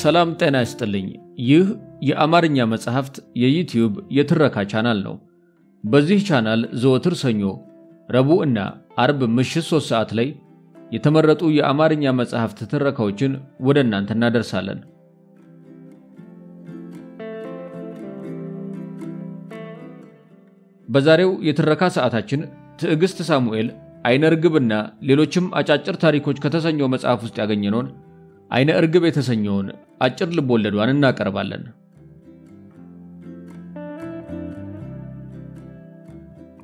ሰላም ጤና ይስጥልኝ። ይህ የአማርኛ መጽሐፍት የዩቲዩብ የትረካ ቻናል ነው። በዚህ ቻናል ዘወትር ሰኞ፣ ረቡዕ እና አርብ ምሽት 3 ሰዓት ላይ የተመረጡ የአማርኛ መጽሐፍት ትረካዎችን ወደ እናንተ እናደርሳለን። በዛሬው የትረካ ሰዓታችን ትዕግስት ሳሙኤል አይነ ርግብና ሌሎችም አጫጭር ታሪኮች ከተሰኘው መጽሐፍ ውስጥ ያገኘነውን አይነ ርግብ የተሰኘውን አጭር ልቦለዷን እናቀርባለን።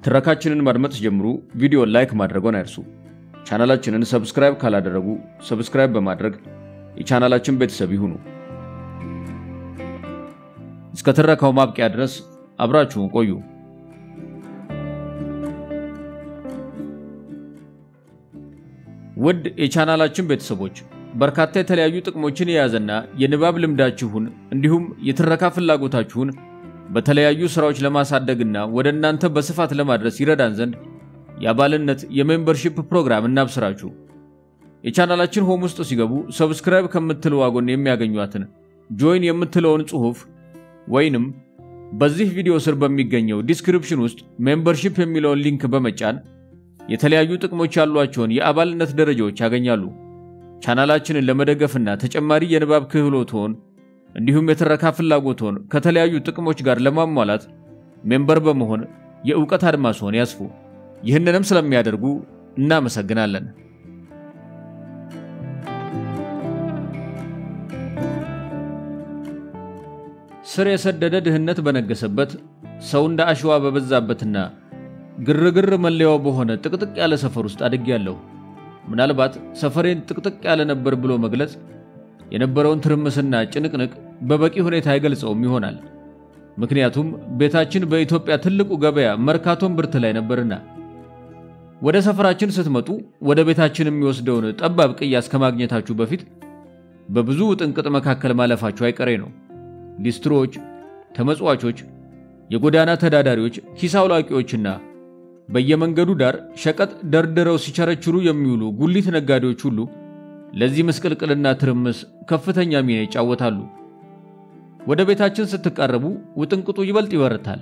ትረካችንን ማድመጥ ጀምሩ። ቪዲዮ ላይክ ማድረግዎን አይርሱ። ቻናላችንን ሰብስክራይብ ካላደረጉ ሰብስክራይብ በማድረግ የቻናላችን ቤተሰብ ይሁኑ። እስከ ትረካው ማብቂያ ድረስ አብራችሁን ቆዩ። ውድ የቻናላችን ቤተሰቦች በርካታ የተለያዩ ጥቅሞችን የያዘና የንባብ ልምዳችሁን እንዲሁም የትረካ ፍላጎታችሁን በተለያዩ ስራዎች ለማሳደግና ወደ እናንተ በስፋት ለማድረስ ይረዳን ዘንድ የአባልነት የሜምበርሺፕ ፕሮግራም እናብስራችሁ። የቻናላችን ሆም ውስጥ ሲገቡ ሰብስክራይብ ከምትለው አጎን የሚያገኙአትን ጆይን የምትለውን ጽሑፍ ወይንም በዚህ ቪዲዮ ስር በሚገኘው ዲስክሪፕሽን ውስጥ ሜምበርሺፕ የሚለውን ሊንክ በመጫን የተለያዩ ጥቅሞች ያሏቸውን የአባልነት ደረጃዎች ያገኛሉ። ቻናላችንን ለመደገፍና ተጨማሪ የንባብ ክህሎቶን እንዲሁም የትረካ ፍላጎቶን ከተለያዩ ጥቅሞች ጋር ለማሟላት ሜምበር በመሆን የዕውቀት አድማስዎን ያስፉ። ይህንንም ስለሚያደርጉ እናመሰግናለን። ስር የሰደደ ድህነት በነገሰበት ሰው እንደ አሸዋ በበዛበትና ግርግር መለያው በሆነ ጥቅጥቅ ያለ ሰፈር ውስጥ አድጌያለሁ። ምናልባት ሰፈሬን ጥቅጥቅ ያለ ነበር ብሎ መግለጽ የነበረውን ትርምስና ጭንቅንቅ በበቂ ሁኔታ አይገልጸውም ይሆናል። ምክንያቱም ቤታችን በኢትዮጵያ ትልቁ ገበያ መርካቶን ብርት ላይ ነበርና። ወደ ሰፈራችን ስትመጡ ወደ ቤታችን የሚወስደውን ጠባብ ቅያስ ከማግኘታችሁ በፊት በብዙ ጥንቅጥ መካከል ማለፋችሁ አይቀሬ ነው። ሊስትሮች፣ ተመጽዋቾች፣ የጎዳና ተዳዳሪዎች፣ ኪስ አውላቂዎችና በየመንገዱ ዳር ሸቀጥ ደርድረው ሲቸረችሩ የሚውሉ ጉሊት ነጋዴዎች ሁሉ ለዚህ ምስቅልቅልና ትርምስ ከፍተኛ ሚና ይጫወታሉ። ወደ ቤታችን ስትቃረቡ ውጥንቅጡ ይበልጥ ይበረታል።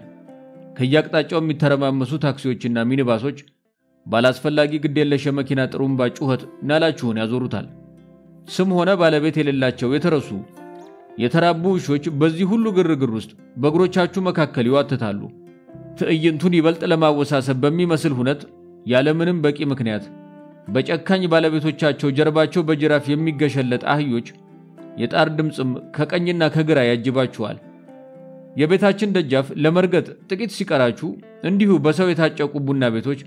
ከያቅጣጫው የሚተረማመሱ ታክሲዎችና ሚኒባሶች ባላስፈላጊ ግዴለሽ የመኪና ጥሩምባ ጩኸት ናላችሁን ያዞሩታል። ስም ሆነ ባለቤት የሌላቸው የተረሱ የተራቡ ውሾች በዚህ ሁሉ ግርግር ውስጥ በእግሮቻችሁ መካከል ይዋትታሉ። ትዕይንቱን ይበልጥ ለማወሳሰብ በሚመስል ሁነት ያለምንም በቂ ምክንያት በጨካኝ ባለቤቶቻቸው ጀርባቸው በጅራፍ የሚገሸለጥ አህዮች የጣር ድምጽም ከቀኝና ከግራ ያጅባችኋል። የቤታችን ደጃፍ ለመርገጥ ጥቂት ሲቀራችሁ እንዲሁ በሰው የታጨቁ ቡና ቤቶች፣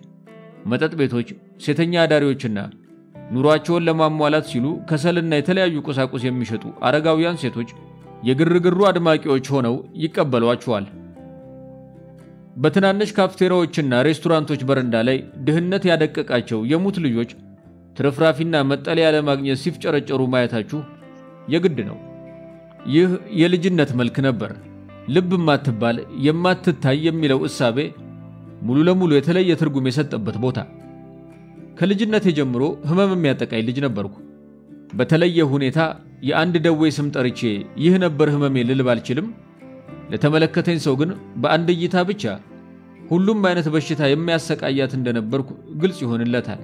መጠጥ ቤቶች፣ ሴተኛ አዳሪዎችና ኑሯቸውን ለማሟላት ሲሉ ከሰልና የተለያዩ ቁሳቁስ የሚሸጡ አረጋውያን ሴቶች የግርግሩ አድማቂዎች ሆነው ይቀበሏችኋል። በትናንሽ ካፍቴሪያዎችና ሬስቶራንቶች በረንዳ ላይ ድህነት ያደቀቃቸው የሙት ልጆች ትርፍራፊና መጠለያ ለማግኘት ሲፍጨረጨሩ ማየታችሁ የግድ ነው። ይህ የልጅነት መልክ ነበር። ልብ ማትባል የማትታይ የሚለው እሳቤ ሙሉ ለሙሉ የተለየ ትርጉም የሰጠበት ቦታ። ከልጅነቴ ጀምሮ ህመም የሚያጠቃኝ ልጅ ነበርኩ። በተለየ ሁኔታ የአንድ ደዌ ስም ጠርቼ ይህ ነበር ህመሜ ልል ባልችልም ለተመለከተኝ ሰው ግን በአንድ እይታ ብቻ ሁሉም አይነት በሽታ የሚያሰቃያት እንደነበርኩ ግልጽ ይሆንለታል።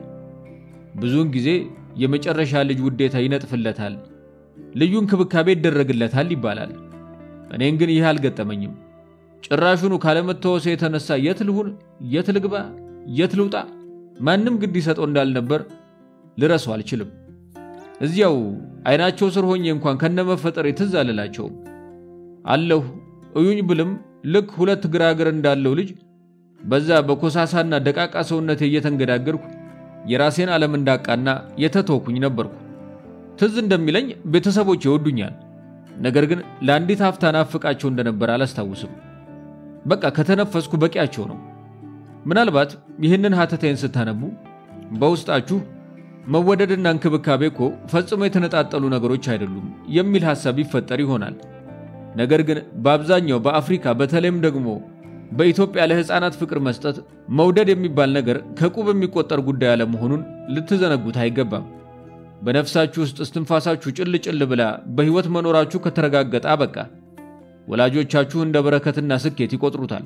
ብዙውን ጊዜ የመጨረሻ ልጅ ውዴታ ይነጥፍለታል፣ ልዩ እንክብካቤ ይደረግለታል ይባላል። እኔን ግን ይህ አልገጠመኝም። ጭራሹኑ ካለመተወሴ የተነሳ የት ልሁን፣ የት ልግባ፣ የት ልውጣ ማንም ግድ ይሰጠው እንዳልነበር ልረሳው አልችልም። እዚያው አይናቸው ስር ሆኜ እንኳን ከነመፈጠሬ ትዝ አልላቸው አለሁ እዩኝ ብልም ልክ ሁለት ግራግር እንዳለው ልጅ በዛ በኮሳሳና ደቃቃ ሰውነቴ እየተንገዳገርኩ የራሴን ዓለም እንዳቃና የተተወኩኝ ነበርኩ። ትዝ እንደሚለኝ ቤተሰቦቼ ይወዱኛል። ነገር ግን ለአንዲት ሀፍታ ናፍቃቸው እንደነበር አላስታውስም። በቃ ከተነፈስኩ በቂያቸው ነው። ምናልባት ይህንን ሀተታዬን ስታነቡ በውስጣችሁ መወደድና እንክብካቤ እኮ ፈጽሞ የተነጣጠሉ ነገሮች አይደሉም የሚል ሐሳብ ይፈጠር ይሆናል። ነገር ግን በአብዛኛው በአፍሪካ በተለይም ደግሞ በኢትዮጵያ ለህፃናት ፍቅር መስጠት መውደድ የሚባል ነገር ከቁብ የሚቆጠር ጉዳይ አለመሆኑን ልትዘነጉት አይገባም። በነፍሳችሁ ውስጥ እስትንፋሳችሁ ጭል ብላ በህይወት መኖራችሁ ከተረጋገጠ አበቃ። ወላጆቻችሁ እንደ በረከትና ስኬት ይቆጥሩታል።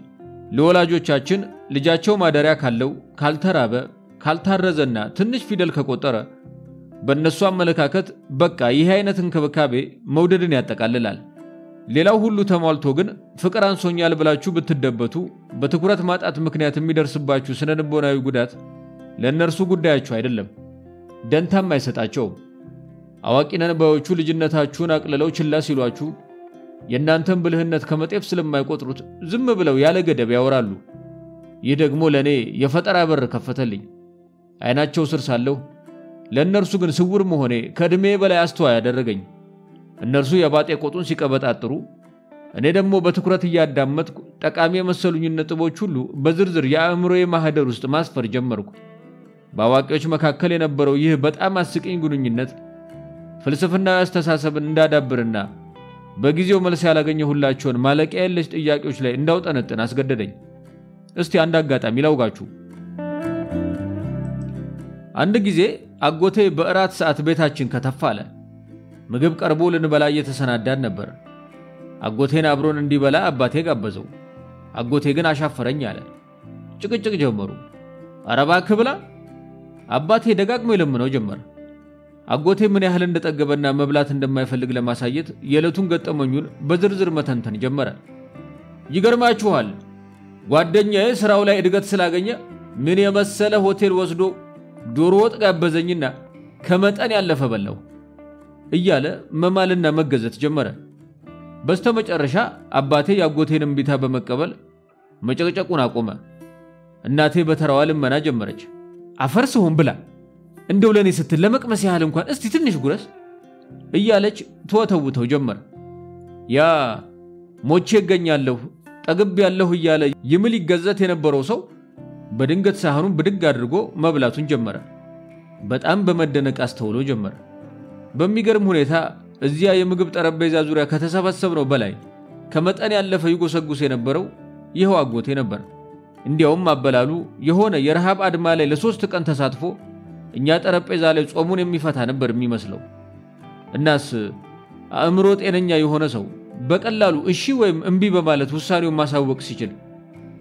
ለወላጆቻችን ልጃቸው ማደሪያ ካለው ካልተራበ ካልታረዘና ትንሽ ፊደል ከቆጠረ በእነሱ አመለካከት በቃ ይህ አይነት እንክብካቤ መውደድን ያጠቃልላል። ሌላው ሁሉ ተሟልቶ ግን ፍቅር አንሶኛል ብላችሁ ብትደበቱ በትኩረት ማጣት ምክንያት የሚደርስባችሁ ስነልቦናዊ ጉዳት ለእነርሱ ጉዳያችሁ አይደለም፣ ደንታም አይሰጣቸውም። አዋቂ ነን ባዮቹ ልጅነታችሁን አቅልለው ችላ ሲሏችሁ የእናንተን ብልህነት ከመጤፍ ስለማይቆጥሩት ዝም ብለው ያለ ገደብ ያወራሉ። ይህ ደግሞ ለኔ የፈጠራ በር ከፈተልኝ። አይናቸው ስር ሳለሁ ለእነርሱ ግን ስውር መሆኔ ከእድሜ በላይ አስተዋይ ያደረገኝ። እነርሱ የባጤ ቆጡን ሲቀበጣጥሩ እኔ ደግሞ በትኩረት እያዳመጥኩ ጠቃሚ የመሰሉኝ ነጥቦች ሁሉ በዝርዝር የአእምሮዬ ማህደር ውስጥ ማስፈር ጀመርኩ። በአዋቂዎች መካከል የነበረው ይህ በጣም አስቂኝ ግንኙነት ፍልስፍናዊ አስተሳሰብን እንዳዳብርና በጊዜው መልስ ያላገኘሁላቸውን ማለቂያ የለሽ ጥያቄዎች ላይ እንዳውጠነጥን አስገደደኝ። እስቲ አንድ አጋጣሚ ላውጋችሁ። አንድ ጊዜ አጎቴ በእራት ሰዓት ቤታችን ከተፍ አለ። ምግብ ቀርቦ ልንበላ እየተሰናዳን ነበር። አጎቴን አብሮን እንዲበላ አባቴ ጋበዘው። አጎቴ ግን አሻፈረኝ አለ። ጭቅጭቅ ጀመሩ። ኧረ እባክህ ብላ አባቴ ደጋግሞ ይለምነው ጀመረ። አጎቴ ምን ያህል እንደጠገበና መብላት እንደማይፈልግ ለማሳየት የዕለቱን ገጠመኙን በዝርዝር መተንተን ጀመረ። ይገርማችኋል፣ ጓደኛዬ ስራው ላይ እድገት ስላገኘ ምን የመሰለ ሆቴል ወስዶ ዶሮ ወጥ ጋበዘኝና ከመጠን ያለፈ በላው እያለ መማልና መገዘት ጀመረ። በስተመጨረሻ አባቴ ያጎቴን እምቢታ በመቀበል መጨቅጨቁን አቆመ። እናቴ በተራዋ ልመና ጀመረች። አፈርስሁን ብላ እንደው ለኔ ስትል ለመቅመስ ያህል እንኳን እስቲ ትንሽ ጉረስ እያለች ተወተውተው ጀመረ። ያ ሞቼ ገኛለሁ ጠግብ ያለሁ እያለ ይምል ይገዘት የነበረው ሰው በድንገት ሳህኑን ብድግ አድርጎ መብላቱን ጀመረ። በጣም በመደነቅ አስተውሎ ጀመረ። በሚገርም ሁኔታ እዚያ የምግብ ጠረጴዛ ዙሪያ ከተሰበሰብነው በላይ ከመጠን ያለፈ ይጎሰጉስ የነበረው ይሄው አጎቴ ነበር። እንዲያውም አበላሉ የሆነ የረሃብ አድማ ላይ ለ3 ቀን ተሳትፎ እኛ ጠረጴዛ ላይ ጾሙን የሚፈታ ነበር የሚመስለው። እናስ አእምሮ ጤነኛ የሆነ ሰው በቀላሉ እሺ ወይም እንቢ በማለት ውሳኔውን ማሳወቅ ሲችል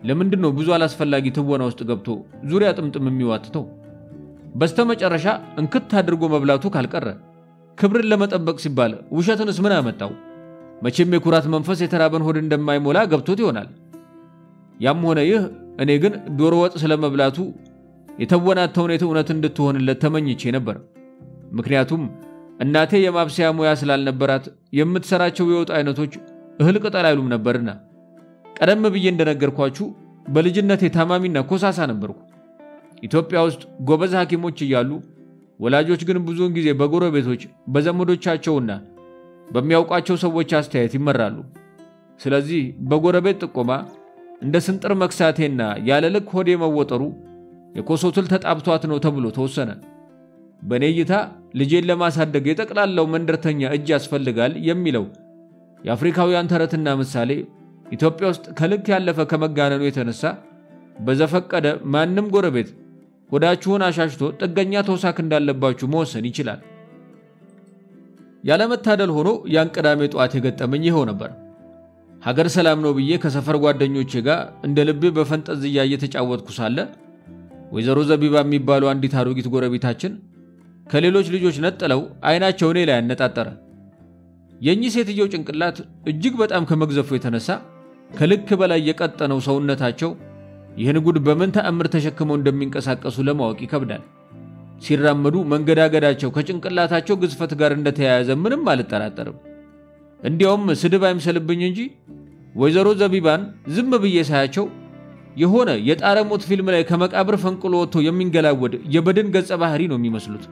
ለምንድነው ብዙ አላስፈላጊ ትወና ውስጥ ገብቶ ዙሪያ ጥምጥም የሚዋትተው? በስተመጨረሻ እንክት አድርጎ መብላቱ ካልቀረ ክብርን ለመጠበቅ ሲባል ውሸትንስ ምን አመጣው? መቼም የኩራት መንፈስ የተራበን ሆድ እንደማይሞላ ገብቶት ይሆናል። ያም ሆነ ይህ እኔ ግን ዶሮ ወጥ ስለመብላቱ የተወናተውን እውነት እንድትሆንለት ተመኝቼ ነበር። ምክንያቱም እናቴ የማብሰያ ሙያ ስላልነበራት የምትሰራቸው የወጥ አይነቶች እህል ቅጠል አይሉም ነበርና። ቀደም ብዬ እንደነገርኳችሁ በልጅነቴ ታማሚና ኮሳሳ ነበርኩ። ኢትዮጵያ ውስጥ ጎበዝ ሐኪሞች እያሉ ወላጆች ግን ብዙውን ጊዜ በጎረቤቶች በዘመዶቻቸውና በሚያውቋቸው ሰዎች አስተያየት ይመራሉ። ስለዚህ በጎረቤት ጥቆማ እንደ ስንጥር መክሳቴና ያለልክ ሆዴ መወጠሩ የኮሶትል ተጣብቷት ነው ተብሎ ተወሰነ። በኔ እይታ ልጄን ለማሳደግ የጠቅላላው መንደርተኛ እጅ ያስፈልጋል የሚለው የአፍሪካውያን ተረትና ምሳሌ ኢትዮጵያ ውስጥ ከልክ ያለፈ ከመጋነኑ የተነሳ በዘፈቀደ ማንም ጎረቤት ሆዳችሁን አሻሽቶ ጥገኛ ተውሳክ እንዳለባችሁ መወሰን ይችላል። ያለመታደል ሆኖ ያን ቅዳሜ ጧት የገጠመኝ ይሄው ነበር። ሀገር ሰላም ነው ብዬ ከሰፈር ጓደኞቼ ጋር እንደ ልቤ በፈንጠዝያ እየተጫወትኩ ሳለ ወይዘሮ ዘቢባ የሚባሉ አንዲት አሮጊት ጎረቤታችን ከሌሎች ልጆች ነጥለው አይናቸው እኔ ላይ ያነጣጠረ። የኚህ ሴትየው ጭንቅላት እጅግ በጣም ከመግዘፉ የተነሳ ከልክ በላይ የቀጠነው ሰውነታቸው ይህን ጉድ በምን ተአምር ተሸክመው እንደሚንቀሳቀሱ ለማወቅ ይከብዳል። ሲራመዱ መንገዳገዳቸው ከጭንቅላታቸው ግዝፈት ጋር እንደተያያዘ ምንም አልጠራጠርም። እንዲያውም ስድብ አይምሰልብኝ እንጂ ወይዘሮ ዘቢባን ዝም ብዬ ሳያቸው የሆነ የጣረሞት ፊልም ላይ ከመቃብር ፈንቅሎ ወጥቶ የሚንገላወድ የበድን ገጸ ባህሪ ነው የሚመስሉት።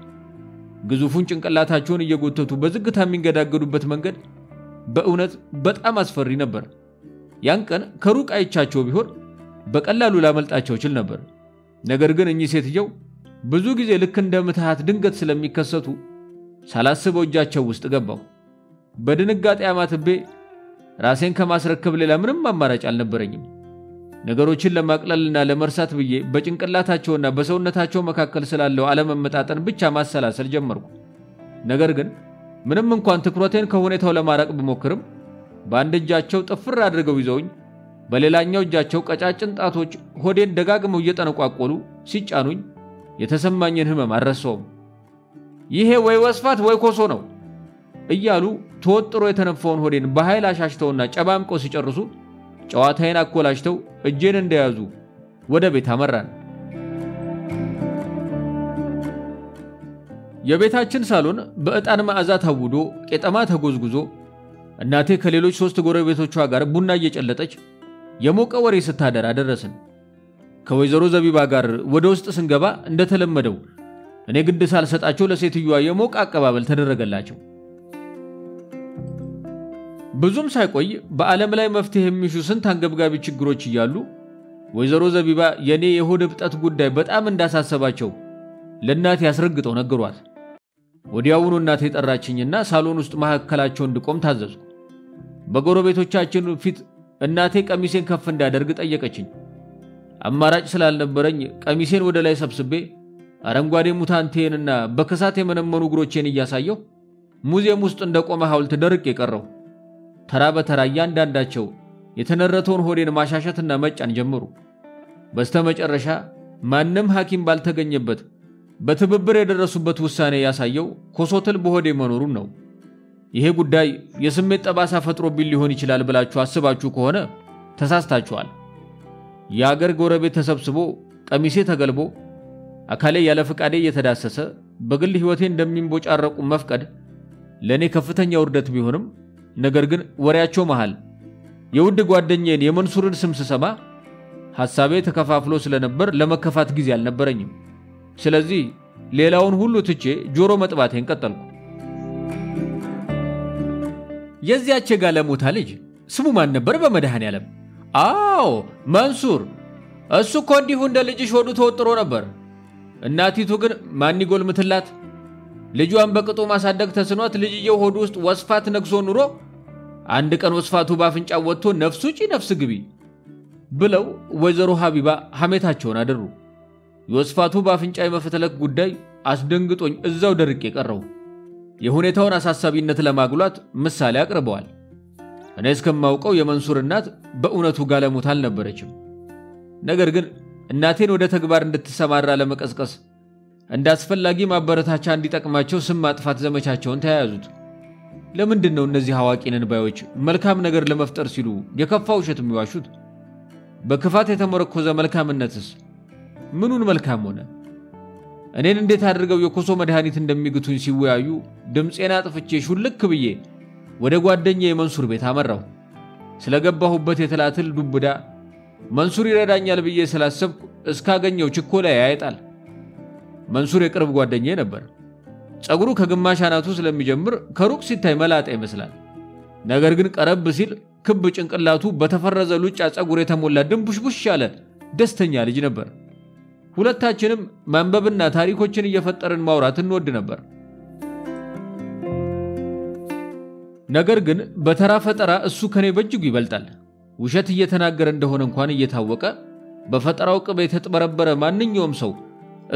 ግዙፉን ጭንቅላታቸውን እየጎተቱ በዝግታ የሚንገዳገዱበት መንገድ በእውነት በጣም አስፈሪ ነበር። ያን ቀን ከሩቅ አይቻቸው ቢሆን በቀላሉ ላመልጣቸው ይችል ነበር። ነገር ግን እኚህ ሴትየው ብዙ ጊዜ ልክ እንደ ምትሃት ድንገት ስለሚከሰቱ ሳላስበው እጃቸው ውስጥ ገባው። በድንጋጤ አማትቤ ራሴን ከማስረከብ ሌላ ምንም አማራጭ አልነበረኝም። ነገሮችን ለማቅለልና ለመርሳት ብዬ በጭንቅላታቸውና በሰውነታቸው መካከል ስላለው አለመመጣጠን ብቻ ማሰላሰል ጀመርኩ። ነገር ግን ምንም እንኳን ትኩረቴን ከሁኔታው ለማራቅ ብሞክርም በአንድ እጃቸው ጥፍር አድርገው ይዘውኝ በሌላኛው እጃቸው ቀጫጭን ጣቶች ሆዴን ደጋግመው እየጠነቋቆሉ ሲጫኑኝ የተሰማኝን ህመም አልረሳውም። ይሄ ወይ ወስፋት ወይ ኮሶ ነው እያሉ ተወጥሮ የተነፋውን ሆዴን በኃይል አሻሽተውና ጨባምቀው ሲጨርሱ ጨዋታዬን አኮላሽተው እጄን እንደያዙ ወደ ቤት አመራን። የቤታችን ሳሎን በእጣን መዓዛ ታውዶ ቄጠማ ተጎዝጉዞ እናቴ ከሌሎች 3 ጎረቤቶቿ ጋር ቡና እየጨለጠች የሞቀ ወሬ ስታደር አደረስን። ከወይዘሮ ዘቢባ ጋር ወደ ውስጥ ስንገባ እንደተለመደው እኔ ግድ ሳልሰጣቸው ለሴትዮዋ የሞቀ አቀባበል ተደረገላቸው። ብዙም ሳይቆይ በዓለም ላይ መፍትሄ የሚሹ ስንት አንገብጋቢ ችግሮች እያሉ ወይዘሮ ዘቢባ የኔ የሆድ እብጠት ጉዳይ በጣም እንዳሳሰባቸው ለእናቴ ያስረግጠው ነገሯት። ወዲያውኑ እናቴ ጠራችኝና ሳሎን ውስጥ መሐከላቸው እንድቆም ታዘዝኩ። በጎረቤቶቻችን ፊት እናቴ ቀሚሴን ከፍ እንዳደርግ ጠየቀችኝ። አማራጭ ስላልነበረኝ ቀሚሴን ወደ ላይ ሰብስቤ አረንጓዴ ሙታንቴንና በከሳት የመነመኑ እግሮቼን እያሳየው ሙዚየም ውስጥ እንደቆመ ሐውልት ደርቄ ቀረው። ተራ በተራ እያንዳንዳቸው የተነረተውን ሆዴን ማሻሸትና መጫን ጀመሩ። በስተመጨረሻ ማንም ሐኪም ባልተገኘበት በትብብር የደረሱበት ውሳኔ ያሳየው ኮሶትል በሆዴ መኖሩን ነው። ይሄ ጉዳይ የስሜት ጠባሳ ፈጥሮብኝ ሊሆን ይችላል ብላችሁ አስባችሁ ከሆነ ተሳስታችኋል። የአገር ጎረቤት ተሰብስቦ ቀሚሴ ተገልቦ አካሌ ያለ ፍቃዴ እየተዳሰሰ በግል ህይወቴ እንደሚንቦጫረቁ መፍቀድ ለኔ ከፍተኛ ውርደት ቢሆንም ነገር ግን ወሬያቸው መሃል የውድ ጓደኛዬን የመንሱርን ስም ስሰማ ሐሳቤ ተከፋፍሎ ስለነበር ለመከፋት ጊዜ አልነበረኝም። ስለዚህ ሌላውን ሁሉ ትቼ ጆሮ መጥባቴን ቀጠልኩ። የዚያች ጋለሞታ ልጅ ስሙ ማን ነበር በመድኃኔዓለም? አዎ መንሱር። እሱ እኮ እንዲሁ እንደ ልጅሽ ሆዱ ተወጥሮ ነበር። እናቲቱ ግን ማን ይጎልምትላት? ልጇን በቅጡ ማሳደግ ተስኗት ልጅየው ሆዱ ውስጥ ወስፋት ነግሶ ኑሮ አንድ ቀን ወስፋቱ ባፍንጫው ወጥቶ ነፍስ ውጪ ነፍስ ግቢ ብለው ወይዘሮ ሀቢባ ሐሜታቸውን አደሩ። የወስፋቱ ባፍንጫ የመፈተለክ ጉዳይ አስደንግጦኝ እዛው ደርቄ ቀረው። የሁኔታውን አሳሳቢነት ለማጉላት ምሳሌ አቅርበዋል። እኔ እስከማውቀው የመንሱር እናት በእውነቱ ጋለሞታ አልነበረችም። ነገር ግን እናቴን ወደ ተግባር እንድትሰማራ ለመቀስቀስ እንዳስፈላጊ ማበረታቻ እንዲጠቅማቸው ስም ማጥፋት ዘመቻቸውን ተያያዙት። ለምንድነው እነዚህ ሐዋቂነን ባዮች መልካም ነገር ለመፍጠር ሲሉ የከፋው ውሸት የሚዋሹት? በክፋት የተመረኮዘ መልካምነትስ ምኑን መልካም ሆነ? እኔን እንዴት አድርገው የኮሶ መድኃኒት እንደሚግቱኝ ሲወያዩ ድምጼን አጥፍቼ ሹልክ ብዬ ወደ ጓደኛዬ መንሱር ቤት አመራው። ስለገባሁበት የተላትል ዱብዳ መንሱር ይረዳኛል ብዬ ስላሰብኩ እስካገኘው ችኮላ ያይጣል። መንሱር የቅርብ ጓደኛዬ ነበር። ጸጉሩ ከግማሽ አናቱ ስለሚጀምር ከሩቅ ሲታይ መላጣ ይመስላል። ነገር ግን ቀረብ ሲል ክብ ጭንቅላቱ በተፈረዘ ሉጫ ጸጉር የተሞላ ድንቡሽቡሽ ያለ ደስተኛ ልጅ ነበር። ሁለታችንም ማንበብና ታሪኮችን እየፈጠርን ማውራት እንወድ ነበር። ነገር ግን በተራ ፈጠራ እሱ ከኔ በእጅጉ ይበልጣል። ውሸት እየተናገረ እንደሆነ እንኳን እየታወቀ በፈጠራው ቅብ የተጥበረበረ ማንኛውም ሰው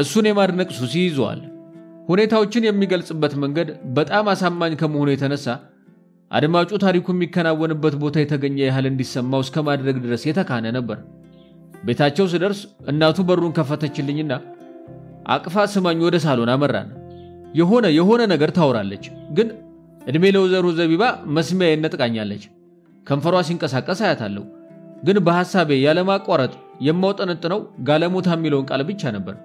እሱን የማድነቅ ሱስ ይይዘዋል። ሁኔታዎችን የሚገልጽበት መንገድ በጣም አሳማኝ ከመሆኑ የተነሳ አድማጩ ታሪኩ የሚከናወንበት ቦታ የተገኘ ያህል እንዲሰማው እስከ ማድረግ ድረስ የተካነ ነበር። ቤታቸው ስደርስ እናቱ በሩን ከፈተችልኝና አቅፋ ስማኝ ወደ ሳሎን አመራን። የሆነ ነገር ታወራለች፣ ግን እድሜ ለወይዘሮ ዘቢባ መስሚያዬን ነጥቃኛለች። ከንፈሯ ሲንቀሳቀስ አያታለሁ፣ ግን በሐሳቤ ያለማቋረጥ የማውጠነጥነው ጋለሞታ የሚለውን ቃል ብቻ ነበር።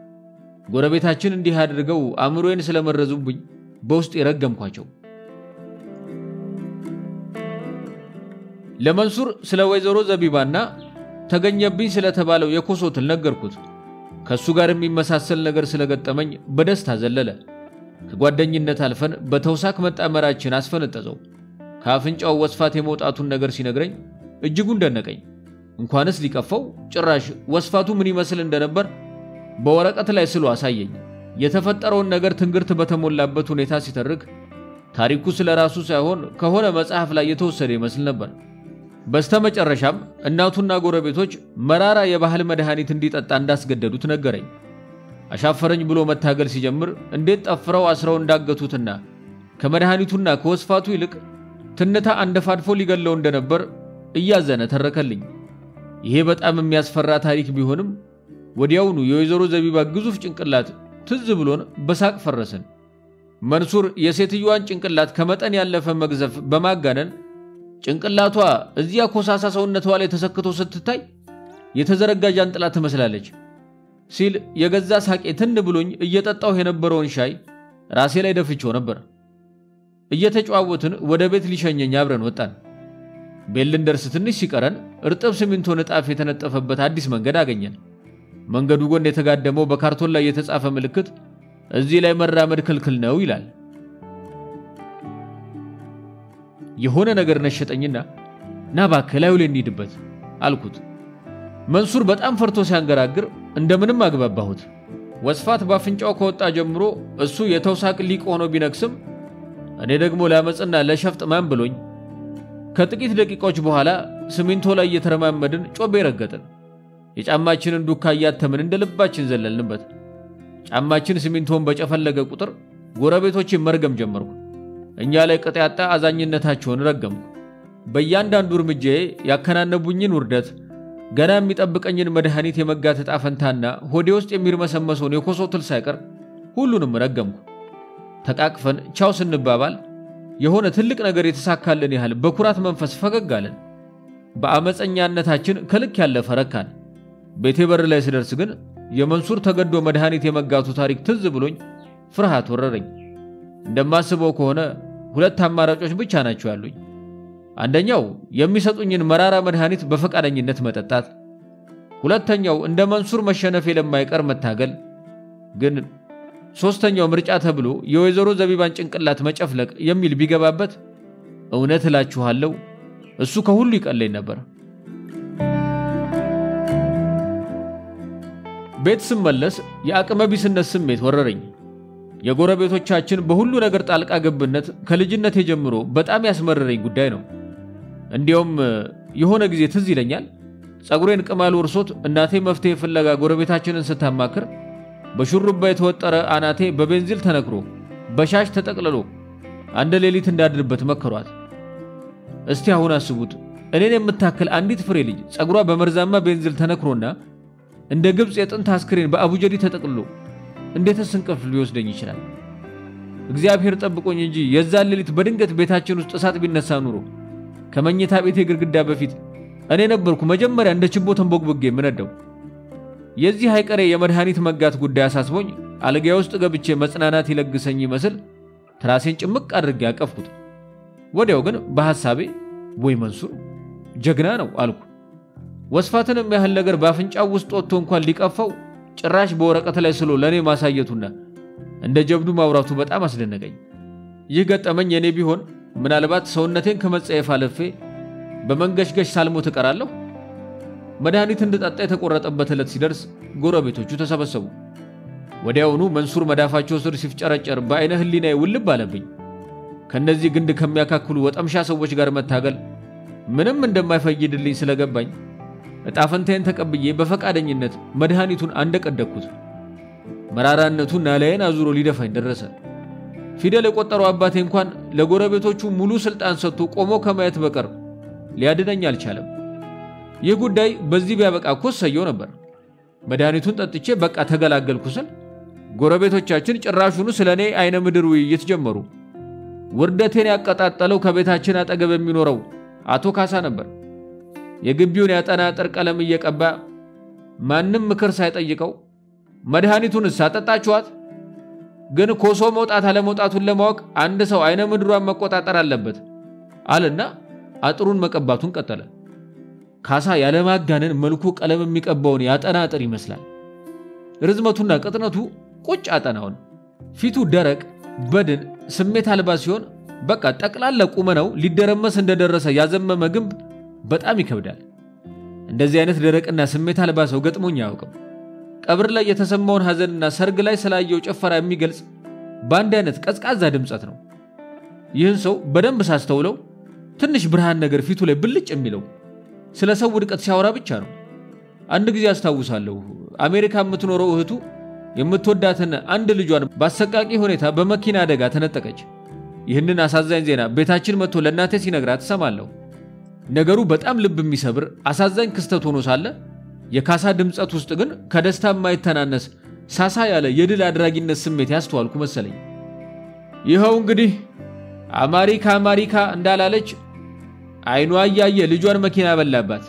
ጎረቤታችን እንዲህ አድርገው አእምሮዬን ስለመረዙብኝ በውስጥ የረገምኳቸው። ለመንሱር ስለ ወይዘሮ ዘቢባና ተገኘብኝ ስለተባለው የኮሶትል ነገርኩት። ከሱ ጋር የሚመሳሰል ነገር ስለገጠመኝ በደስታ ዘለለ። ከጓደኝነት አልፈን በተውሳክ መጣመራችን አስፈነጠዘው። ከአፍንጫው ወስፋት የመውጣቱን ነገር ሲነግረኝ እጅጉን ደነቀኝ። እንኳንስ ሊቀፈው ጭራሽ ወስፋቱ ምን ይመስል እንደነበር በወረቀት ላይ ስሎ አሳየኝ። የተፈጠረውን ነገር ትንግርት በተሞላበት ሁኔታ ሲተርክ ታሪኩ ስለራሱ ሳይሆን ከሆነ መጽሐፍ ላይ የተወሰደ ይመስል ነበር። በስተመጨረሻም እናቱና ጎረቤቶች መራራ የባህል መድኃኒት እንዲጠጣ እንዳስገደዱት ነገረኝ። አሻፈረኝ ብሎ መታገል ሲጀምር እንዴት ጠፍረው አስረው እንዳገቱትና ከመድኃኒቱና ከወስፋቱ ይልቅ ትንታ አንደፋድፎ ሊገለው እንደነበር እያዘነ ተረከልኝ። ይሄ በጣም የሚያስፈራ ታሪክ ቢሆንም ወዲያውኑ የወይዘሮ ዘቢባ ግዙፍ ጭንቅላት ትዝ ብሎን በሳቅ ፈረስን። መንሱር የሴትዮዋን ጭንቅላት ከመጠን ያለፈ መግዘፍ በማጋነን ጭንቅላቷ እዚያ ኮሳሳ ሰውነቷ ላይ ተሰክቶ ስትታይ የተዘረጋ ጃንጥላ ትመስላለች ሲል የገዛ ሳቄ ትን ብሎኝ እየጠጣው የነበረውን ሻይ ራሴ ላይ ደፍቼው ነበር። እየተጫወትን ወደ ቤት ሊሸኘኝ አብረን ወጣን። ቤልንደርስ ትንሽ ሲቀረን እርጥብ ሲሚንቶ ንጣፍ የተነጠፈበት አዲስ መንገድ አገኘን። መንገዱ ጎን የተጋደመው በካርቶን ላይ የተጻፈ ምልክት እዚህ ላይ መራመድ ክልክል ነው ይላል። የሆነ ነገር ነሸጠኝና ና እባክህ ላዩ ላይ እንሂድበት አልኩት። መንሱር በጣም ፈርቶ ሲያንገራግር እንደምንም አግባባሁት። ወስፋት ባፍንጫው ከወጣ ጀምሮ እሱ የተውሳቅ ሊቅ ሆኖ ቢነክስም እኔ ደግሞ ለአመጽና ለሸፍጥ ማን ብሎኝ ከጥቂት ደቂቃዎች በኋላ ሲሚንቶ ላይ እየተረማመድን ጮቤ ረገጥን። የጫማችንን ዱካ እያተምን እንደ ልባችን ዘለልንበት። ጫማችን ሲሚንቶን በጨፈለገ ቁጥር ጎረቤቶችን መርገም ጀመርኩ። እኛ ላይ ቅጥ ያጣ አዛኝነታቸውን ረገምኩ። በእያንዳንዱ እርምጃዬ ያከናነቡኝን ውርደት፣ ገና የሚጠብቀኝን መድኃኒት የመጋት ዕጣ ፈንታና ሆዴ ውስጥ የሚርመሰመሰውን የኮሶ ትል ሳይቀር ሁሉንም ረገምኩ። ተቃቅፈን ቻው ስንባባል የሆነ ትልቅ ነገር የተሳካልን ያህል በኩራት መንፈስ ፈገግ አለን። በአመፀኛነታችን ከልክ ያለፈ ረካን። ቤቴ በር ላይ ስደርስ ግን የመንሱር ተገዶ መድኃኒት የመጋቱ ታሪክ ትዝ ብሎኝ ፍርሃት ወረረኝ። እንደማስበው ከሆነ ሁለት አማራጮች ብቻ ናቸው ያሉኝ። አንደኛው የሚሰጡኝን መራራ መድኃኒት በፈቃደኝነት መጠጣት፣ ሁለተኛው እንደ መንሱር መሸነፍ ለማይቀር መታገል። ግን ሶስተኛው ምርጫ ተብሎ የወይዘሮ ዘቢባን ጭንቅላት መጨፍለቅ የሚል ቢገባበት እውነት እላችኋለሁ እሱ ከሁሉ ይቀለኝ ነበር። ቤት ስመለስ የአቅመ ቢስነት ስሜት ወረረኝ። የጎረቤቶቻችን በሁሉ ነገር ጣልቃ ገብነት ከልጅነቴ ጀምሮ በጣም ያስመረረኝ ጉዳይ ነው። እንዲያውም የሆነ ጊዜ ትዝ ይለኛል ጸጉሬን ቅማል ወርሶት እናቴ መፍትሄ ፍለጋ ጎረቤታችንን ስታማክር በሹሩባ የተወጠረ አናቴ በቤንዚል ተነክሮ በሻሽ ተጠቅልሎ አንድ ሌሊት እንዳድርበት መከሯት። እስቲ አሁን አስቡት እኔን የምታከል አንዲት ፍሬ ልጅ ጸጉሯ በመርዛማ ቤንዚል ተነክሮና እንደ ግብጽ የጥንት አስክሬን በአቡጀዲ ተጠቅልሎ እንዴትስ እንቅልፍ ሊወስደኝ ይችላል? እግዚአብሔር ጠብቆኝ እንጂ የዛን ሌሊት በድንገት ቤታችን ውስጥ እሳት ቢነሳ ኑሮ ከመኝታ ቤቴ ግድግዳ በፊት እኔ ነበርኩ መጀመሪያ እንደ ችቦ ተንቦግብጌ የምነደው። የዚህ አይቀሬ የመድኃኒት መጋት ጉዳይ አሳስቦኝ አልጋዬ ውስጥ ገብቼ መጽናናት ይለግሰኝ ይመስል ትራሴን ጭምቅ አድርጌ አቀፍኩት። ወዲያው ግን በሐሳቤ ወይ መንሱር ጀግና ነው አልኩ። ወስፋትንም ያህል ነገር ባፍንጫው ውስጥ ወጥቶ እንኳን ሊቀፋው ጭራሽ በወረቀት ላይ ስሎ ለኔ ማሳየቱና እንደ ጀብዱ ማውራቱ በጣም አስደነቀኝ። ይህ ገጠመኝ የኔ ቢሆን ምናልባት ሰውነቴን ከመጸየፍ አለፌ በመንገሽገሽ ሳልሞት እቀራለሁ። መድኃኒት እንድጠጣ የተቆረጠበት ዕለት ሲደርስ ጎረቤቶቹ ተሰበሰቡ። ወዲያውኑ መንሱር መዳፋቸው ስር ሲፍጨረጨር በአይነ ህሊናዬ ውልብ አለብኝ። ከነዚህ ግንድ ከሚያካክሉ ወጠምሻ ሰዎች ጋር መታገል ምንም እንደማይፈይድልኝ ስለገባኝ እጣፈንታዬን ተቀብዬ በፈቃደኝነት መድኃኒቱን አንደቀደኩት። መራራነቱ ናላዬን አዙሮ ሊደፋኝ ደረሰ። ፊደል የቆጠረው አባቴ እንኳን ለጎረቤቶቹ ሙሉ ስልጣን ሰጥቶ ቆሞ ከማየት በቀር ሊያድነኝ አልቻለም። ይህ ጉዳይ በዚህ ቢያበቃ ኮሰየው ነበር። መድኃኒቱን ጠጥቼ በቃ ተገላገልኩ ስል ጎረቤቶቻችን ጭራሹኑ ስለኔ አይነ ምድር ውይይት ጀመሩ። ውርደቴን ያቀጣጠለው ከቤታችን አጠገብ የሚኖረው አቶ ካሳ ነበር። የግቢውን ያጠና ጥር ቀለም እየቀባ ማንንም ምክር ሳይጠይቀው መድኃኒቱን አጠጣችኋት? ግን ኮሶ መውጣት አለመውጣቱን ለማወቅ አንድ ሰው አይነ ምድሯን መቆጣጠር አለበት አለና አጥሩን መቀባቱን ቀጠለ። ካሳ ያለማጋነን መልኩ ቀለም የሚቀባውን ያጠና ጥር ይመስላል። ርዝመቱና ቅጥነቱ ቁጭ አጠናውን፣ ፊቱ ደረቅ በድን ስሜት አልባ ሲሆን በቃ ጠቅላላ ቁመናው ሊደረመስ እንደደረሰ ያዘመመ ግንብ በጣም ይከብዳል። እንደዚህ አይነት ደረቅና ስሜት አልባ ሰው ገጥሞኝ አያውቅም። ቀብር ላይ የተሰማውን ሐዘንና ሰርግ ላይ ስላየው ጭፈራ የሚገልጽ በአንድ አይነት ቀዝቃዛ ድምጸት ነው። ይህን ሰው በደንብ ሳስተውለው ትንሽ ብርሃን ነገር ፊቱ ላይ ብልጭ የሚለው ስለ ሰው ውድቀት ሲያወራ ብቻ ነው። አንድ ጊዜ አስታውሳለሁ አሜሪካ የምትኖረው እህቱ የምትወዳትን አንድ ልጇን በአሰቃቂ ሁኔታ በመኪና አደጋ ተነጠቀች። ይህንን አሳዛኝ ዜና ቤታችን መጥቶ ለእናቴ ሲነግራት ሰማለሁ። ነገሩ በጣም ልብ የሚሰብር አሳዛኝ ክስተት ሆኖ ሳለ የካሳ ድምጸት ውስጥ ግን ከደስታ የማይተናነስ ሳሳ ያለ የድል አድራጊነት ስሜት ያስተዋልኩ መሰለኝ። ይኸው እንግዲህ አማሪካ እንዳላለች አይኗ ያየ ልጇን መኪና በላባት።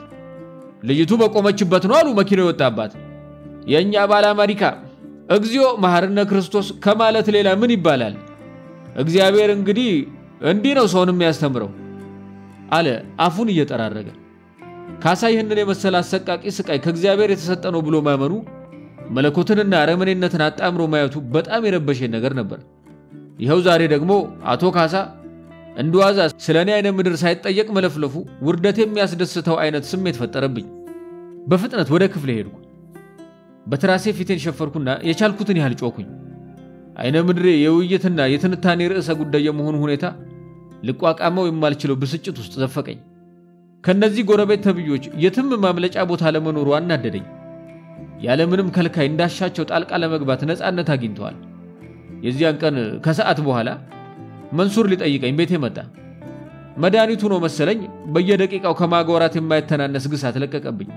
ልጅቱ በቆመችበት ነው አሉ መኪናው ወጣባት። የኛ ባለ አማሪካ እግዚኦ መሐረነ ክርስቶስ ከማለት ሌላ ምን ይባላል? እግዚአብሔር እንግዲህ እንዲህ ነው ሰውን የሚያስተምረው አለ አፉን እየጠራረገ። ካሳ ይህንን የመሰለ አሰቃቂ ስቃይ ከእግዚአብሔር የተሰጠ ነው ብሎ ማመኑ መለኮትንና አረመኔነትን አጣምሮ ማየቱ በጣም የረበሸኝ ነገር ነበር። ይኸው ዛሬ ደግሞ አቶ ካሳ እንደዋዛ ስለኔ አይነ ምድር ሳይጠየቅ መለፍለፉ ውርደት የሚያስደስተው አይነት ስሜት ፈጠረብኝ። በፍጥነት ወደ ክፍሌ ሄድኩ። በትራሴ ፊቴን ሸፈርኩና የቻልኩትን ያህል ጮኩኝ። አይነ ምድሬ የውይይትና የትንታኔ ርዕሰ ጉዳይ የመሆኑ ሁኔታ ልቋቋመው የማልችለው ብስጭት ውስጥ ዘፈቀኝ። ከነዚህ ጎረቤት ተብዮች የትም ማምለጫ ቦታ ለመኖሩ አናደደኝ። ያለምንም ከልካይ እንዳሻቸው ጣልቃ ለመግባት ነፃነት አግኝተዋል። የዚያን ቀን ከሰዓት በኋላ መንሱር ሊጠይቀኝ ቤቴ መጣ። መድኃኒቱ ነው መሰለኝ በየደቂቃው ከማጓራት የማይተናነስ ግሳት ለቀቀብኝ።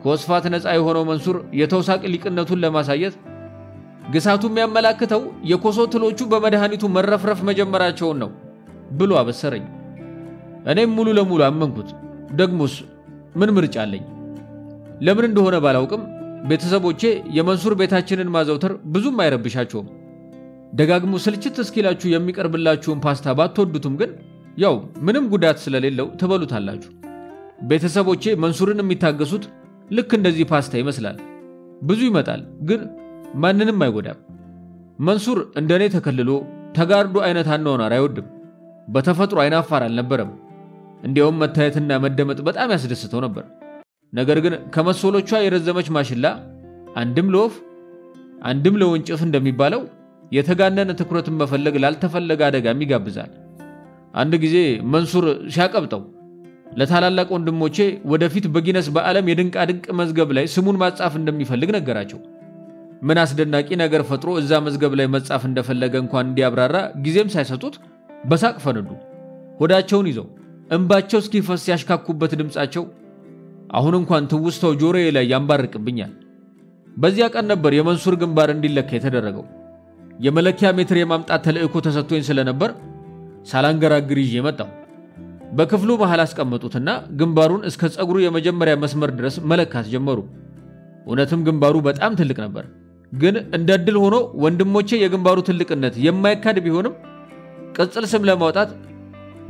ከወስፋት ነፃ የሆነው መንሱር የተውሳቅ ሊቅነቱን ለማሳየት ግሳቱ የሚያመላክተው የኮሶ ትሎቹ በመድኃኒቱ መረፍረፍ መጀመራቸውን ነው ብሎ አበሰረኝ። እኔም ሙሉ ለሙሉ አመንኩት። ደግሞስ ምን ምርጫ አለኝ? ለምን እንደሆነ ባላውቅም ቤተሰቦቼ የመንሱር ቤታችንን ማዘውተር ብዙም አይረብሻቸውም። ደጋግሞ ስልችት እስኪላችሁ የሚቀርብላችሁን ፓስታ ባትወዱትም ግን ያው ምንም ጉዳት ስለሌለው ትበሉታላችሁ። ቤተሰቦቼ መንሱርን የሚታገሱት ልክ እንደዚህ ፓስታ ይመስላል። ብዙ ይመጣል ግን ማንንም አይጎዳም። መንሱር እንደኔ ተከልሎ ተጋርዶ አይነት አኗኗር አይወድም። በተፈጥሮ አይናፋር አልነበረም። እንዲያውም መታየትና መደመጥ በጣም ያስደስተው ነበር። ነገር ግን ከመሰሎቿ የረዘመች ማሽላ አንድም ለወፍ አንድም ለወንጭፍ እንደሚባለው የተጋነነ ትኩረትን መፈለግ ላልተፈለገ አደጋም ይጋብዛል። አንድ ጊዜ መንሱር ሲያቀብጠው ለታላላቅ ወንድሞቼ ወደፊት በጊነስ በዓለም የድንቃ ድንቅ መዝገብ ላይ ስሙን ማጻፍ እንደሚፈልግ ነገራቸው። ምን አስደናቂ ነገር ፈጥሮ እዛ መዝገብ ላይ መጻፍ እንደፈለገ እንኳን እንዲያብራራ ጊዜም ሳይሰጡት በሳቅ ፈነዱ። ሆዳቸውን ይዘው እንባቸው እስኪፈስ ያሽካኩበት ድምጻቸው አሁን እንኳን ትውስታው ጆሮዬ ላይ ያንባርቅብኛል። በዚያ ቀን ነበር የመንሱር ግንባር እንዲለካ የተደረገው። የመለኪያ ሜትር የማምጣት ተልእኮ ተሰጥቶኝ ስለነበር ሳላንገራግር ይዤ መጣሁ። በክፍሉ መሃል አስቀመጡትና ግንባሩን እስከ ጸጉሩ የመጀመሪያ መስመር ድረስ መለካት ጀመሩ። እውነትም ግንባሩ በጣም ትልቅ ነበር። ግን እንደ ዕድል ሆኖ ወንድሞቼ የግንባሩ ትልቅነት የማይካድ ቢሆንም ቅጽል ስም ለማውጣት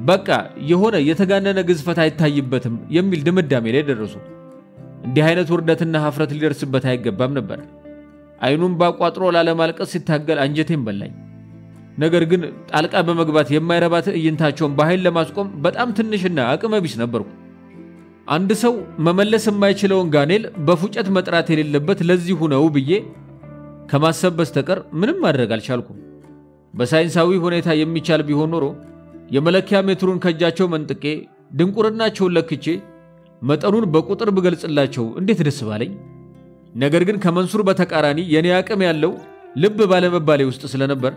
በቃ የሆነ የተጋነነ ግዝፈት አይታይበትም የሚል ድምዳሜ ላይ ደረሱ። እንዲህ አይነት ውርደትና ሀፍረት ሊደርስበት አይገባም ነበር። አይኑን ባቋጥሮ ላለማልቀስ ሲታገል አንጀቴን በላኝ። ነገር ግን ጣልቃ በመግባት የማይረባ ትዕይንታቸውን በኃይል ለማስቆም በጣም ትንሽና አቅመ ቢስ ነበርኩ። አንድ ሰው መመለስ የማይችለውን ጋኔል በፉጨት መጥራት የሌለበት ለዚሁ ነው ብዬ ከማሰብ በስተቀር ምንም ማድረግ አልቻልኩም። በሳይንሳዊ ሁኔታ የሚቻል ቢሆን ኖሮ የመለኪያ ሜትሩን ከእጃቸው መንጥቄ ድንቁርናቸውን ለክቼ መጠኑን በቁጥር ብገልጽላቸው እንዴት ደስ ባለኝ። ነገር ግን ከመንሱር በተቃራኒ የኔ አቅም ያለው ልብ ባለመባሌ ውስጥ ስለነበር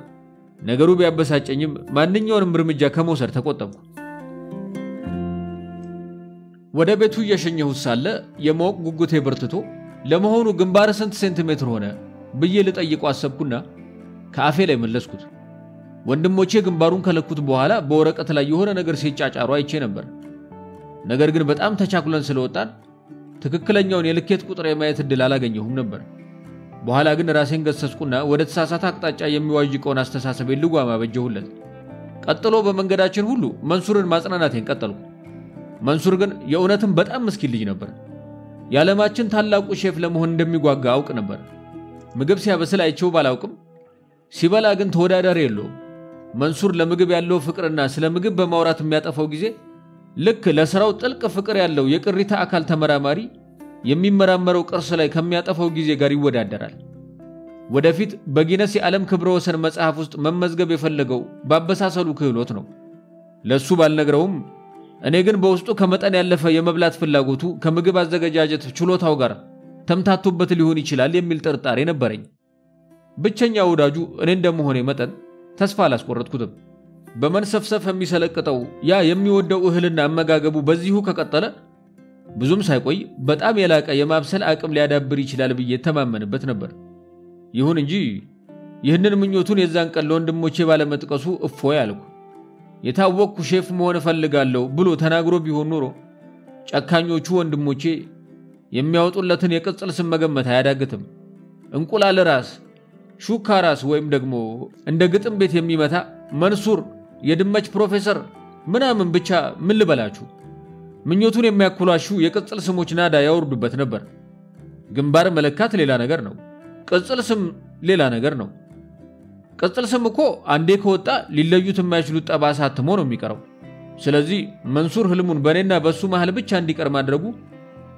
ነገሩ ቢያበሳጨኝም ማንኛውንም እርምጃ ከመውሰድ ተቆጠብኩ። ወደ ቤቱ እየሸኘሁት ሳለ የማወቅ ጉጉቴ በርትቶ ለመሆኑ ግንባር ስንት ሴንቲሜትር ሆነ ብዬ ልጠይቀው አሰብኩና ከአፌ ላይ መለስኩት። ወንድሞቼ ግንባሩን ከለኩት በኋላ በወረቀት ላይ የሆነ ነገር ሲጫጫሩ አይቼ ነበር። ነገር ግን በጣም ተቻኩለን ስለወጣን ትክክለኛውን የልኬት ቁጥር የማየት እድል አላገኘሁም ነበር። በኋላ ግን ራሴን ገሰስኩና ወደ ተሳሳተ አቅጣጫ የሚዋዥቀውን አስተሳሰቤን ልጓም አበጀሁለት። ቀጥሎ በመንገዳችን ሁሉ መንሱርን ማጽናናቴን ቀጠልኩ። መንሱር ግን የእውነትም በጣም ምስኪን ልጅ ነበር። የዓለማችን ታላቁ ሼፍ ለመሆን እንደሚጓጋ አውቅ ነበር። ምግብ ሲያበስል አይቼው ባላውቅም ሲበላ ግን ተወዳዳሪ የለውም። መንሱር ለምግብ ያለው ፍቅርና ስለ ምግብ በማውራት የሚያጠፋው ጊዜ ልክ ለሥራው ጥልቅ ፍቅር ያለው የቅሪታ አካል ተመራማሪ የሚመራመረው ቅርስ ላይ ከሚያጠፋው ጊዜ ጋር ይወዳደራል። ወደፊት በጊነስ የዓለም ክብረ ወሰን መጽሐፍ ውስጥ መመዝገብ የፈለገው ባበሳሰሉ ክህሎት ነው። ለሱ ባልነግረውም እኔ ግን በውስጡ ከመጠን ያለፈ የመብላት ፍላጎቱ ከምግብ አዘገጃጀት ችሎታው ጋር ተምታቶበት ሊሆን ይችላል የሚል ጥርጣሬ ነበረኝ። ብቸኛ ወዳጁ እኔ እንደመሆኔ መጠን ተስፋ አላስቆረጥኩትም። በመንሰፍሰፍ የሚሰለቅጠው ያ የሚወደው እህልና አመጋገቡ በዚሁ ከቀጠለ ብዙም ሳይቆይ በጣም የላቀ የማብሰል አቅም ሊያዳብር ይችላል ብዬ ተማመንበት ነበር። ይሁን እንጂ ይህንን ምኞቱን የዛን ቀን ለወንድሞቼ ባለመጥቀሱ እፎይ አልኩ። የታወቅኩ ሼፍ መሆን እፈልጋለሁ ብሎ ተናግሮ ቢሆን ኖሮ ጨካኞቹ ወንድሞቼ የሚያወጡለትን የቅጽል ስም መገመት አያዳግትም። እንቁላል ራስ፣ ሹካ ራስ ወይም ደግሞ እንደ ግጥም ቤት የሚመታ መንሱር፣ የድመች ፕሮፌሰር ምናምን ብቻ ምን ልበላችሁ ምኞቱን የሚያኩላሹ የቅጽል ስሞች ናዳ ያወርዱበት ነበር። ግንባር መለካት ሌላ ነገር ነው፣ ቅጽል ስም ሌላ ነገር ነው። ቅጽል ስም እኮ አንዴ ከወጣ ሊለዩት የማይችሉት ጠባሳ አትሞ ነው የሚቀረው። ስለዚህ መንሱር ህልሙን በኔና በሱ መሃል ብቻ እንዲቀር ማድረጉ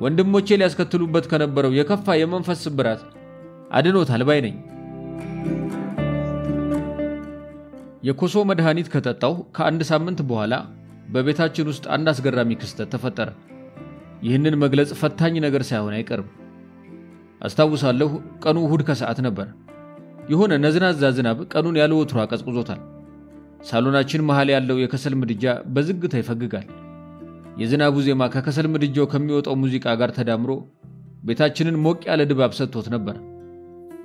ወንድሞቼ ሊያስከትሉበት ከነበረው የከፋ የመንፈስ ስብራት አድኖታል ባይ ነኝ። የኮሶ መድኃኒት ከጠጣው ከአንድ ሳምንት በኋላ በቤታችን ውስጥ አንድ አስገራሚ ክስተት ተፈጠረ። ይህንን መግለጽ ፈታኝ ነገር ሳይሆን አይቀርም። አስታውሳለሁ፣ ቀኑ እሁድ ከሰዓት ነበር። የሆነ ነዝናዛ ዝናብ ቀኑን ያለ ወትሮ አቀዝቅዞታል። ሳሎናችን መሃል ያለው የከሰል ምድጃ በዝግታ ይፈግጋል። የዝናቡ ዜማ ከከሰል ምድጃው ከሚወጣው ሙዚቃ ጋር ተዳምሮ ቤታችንን ሞቅ ያለ ድባብ ሰጥቶት ነበር።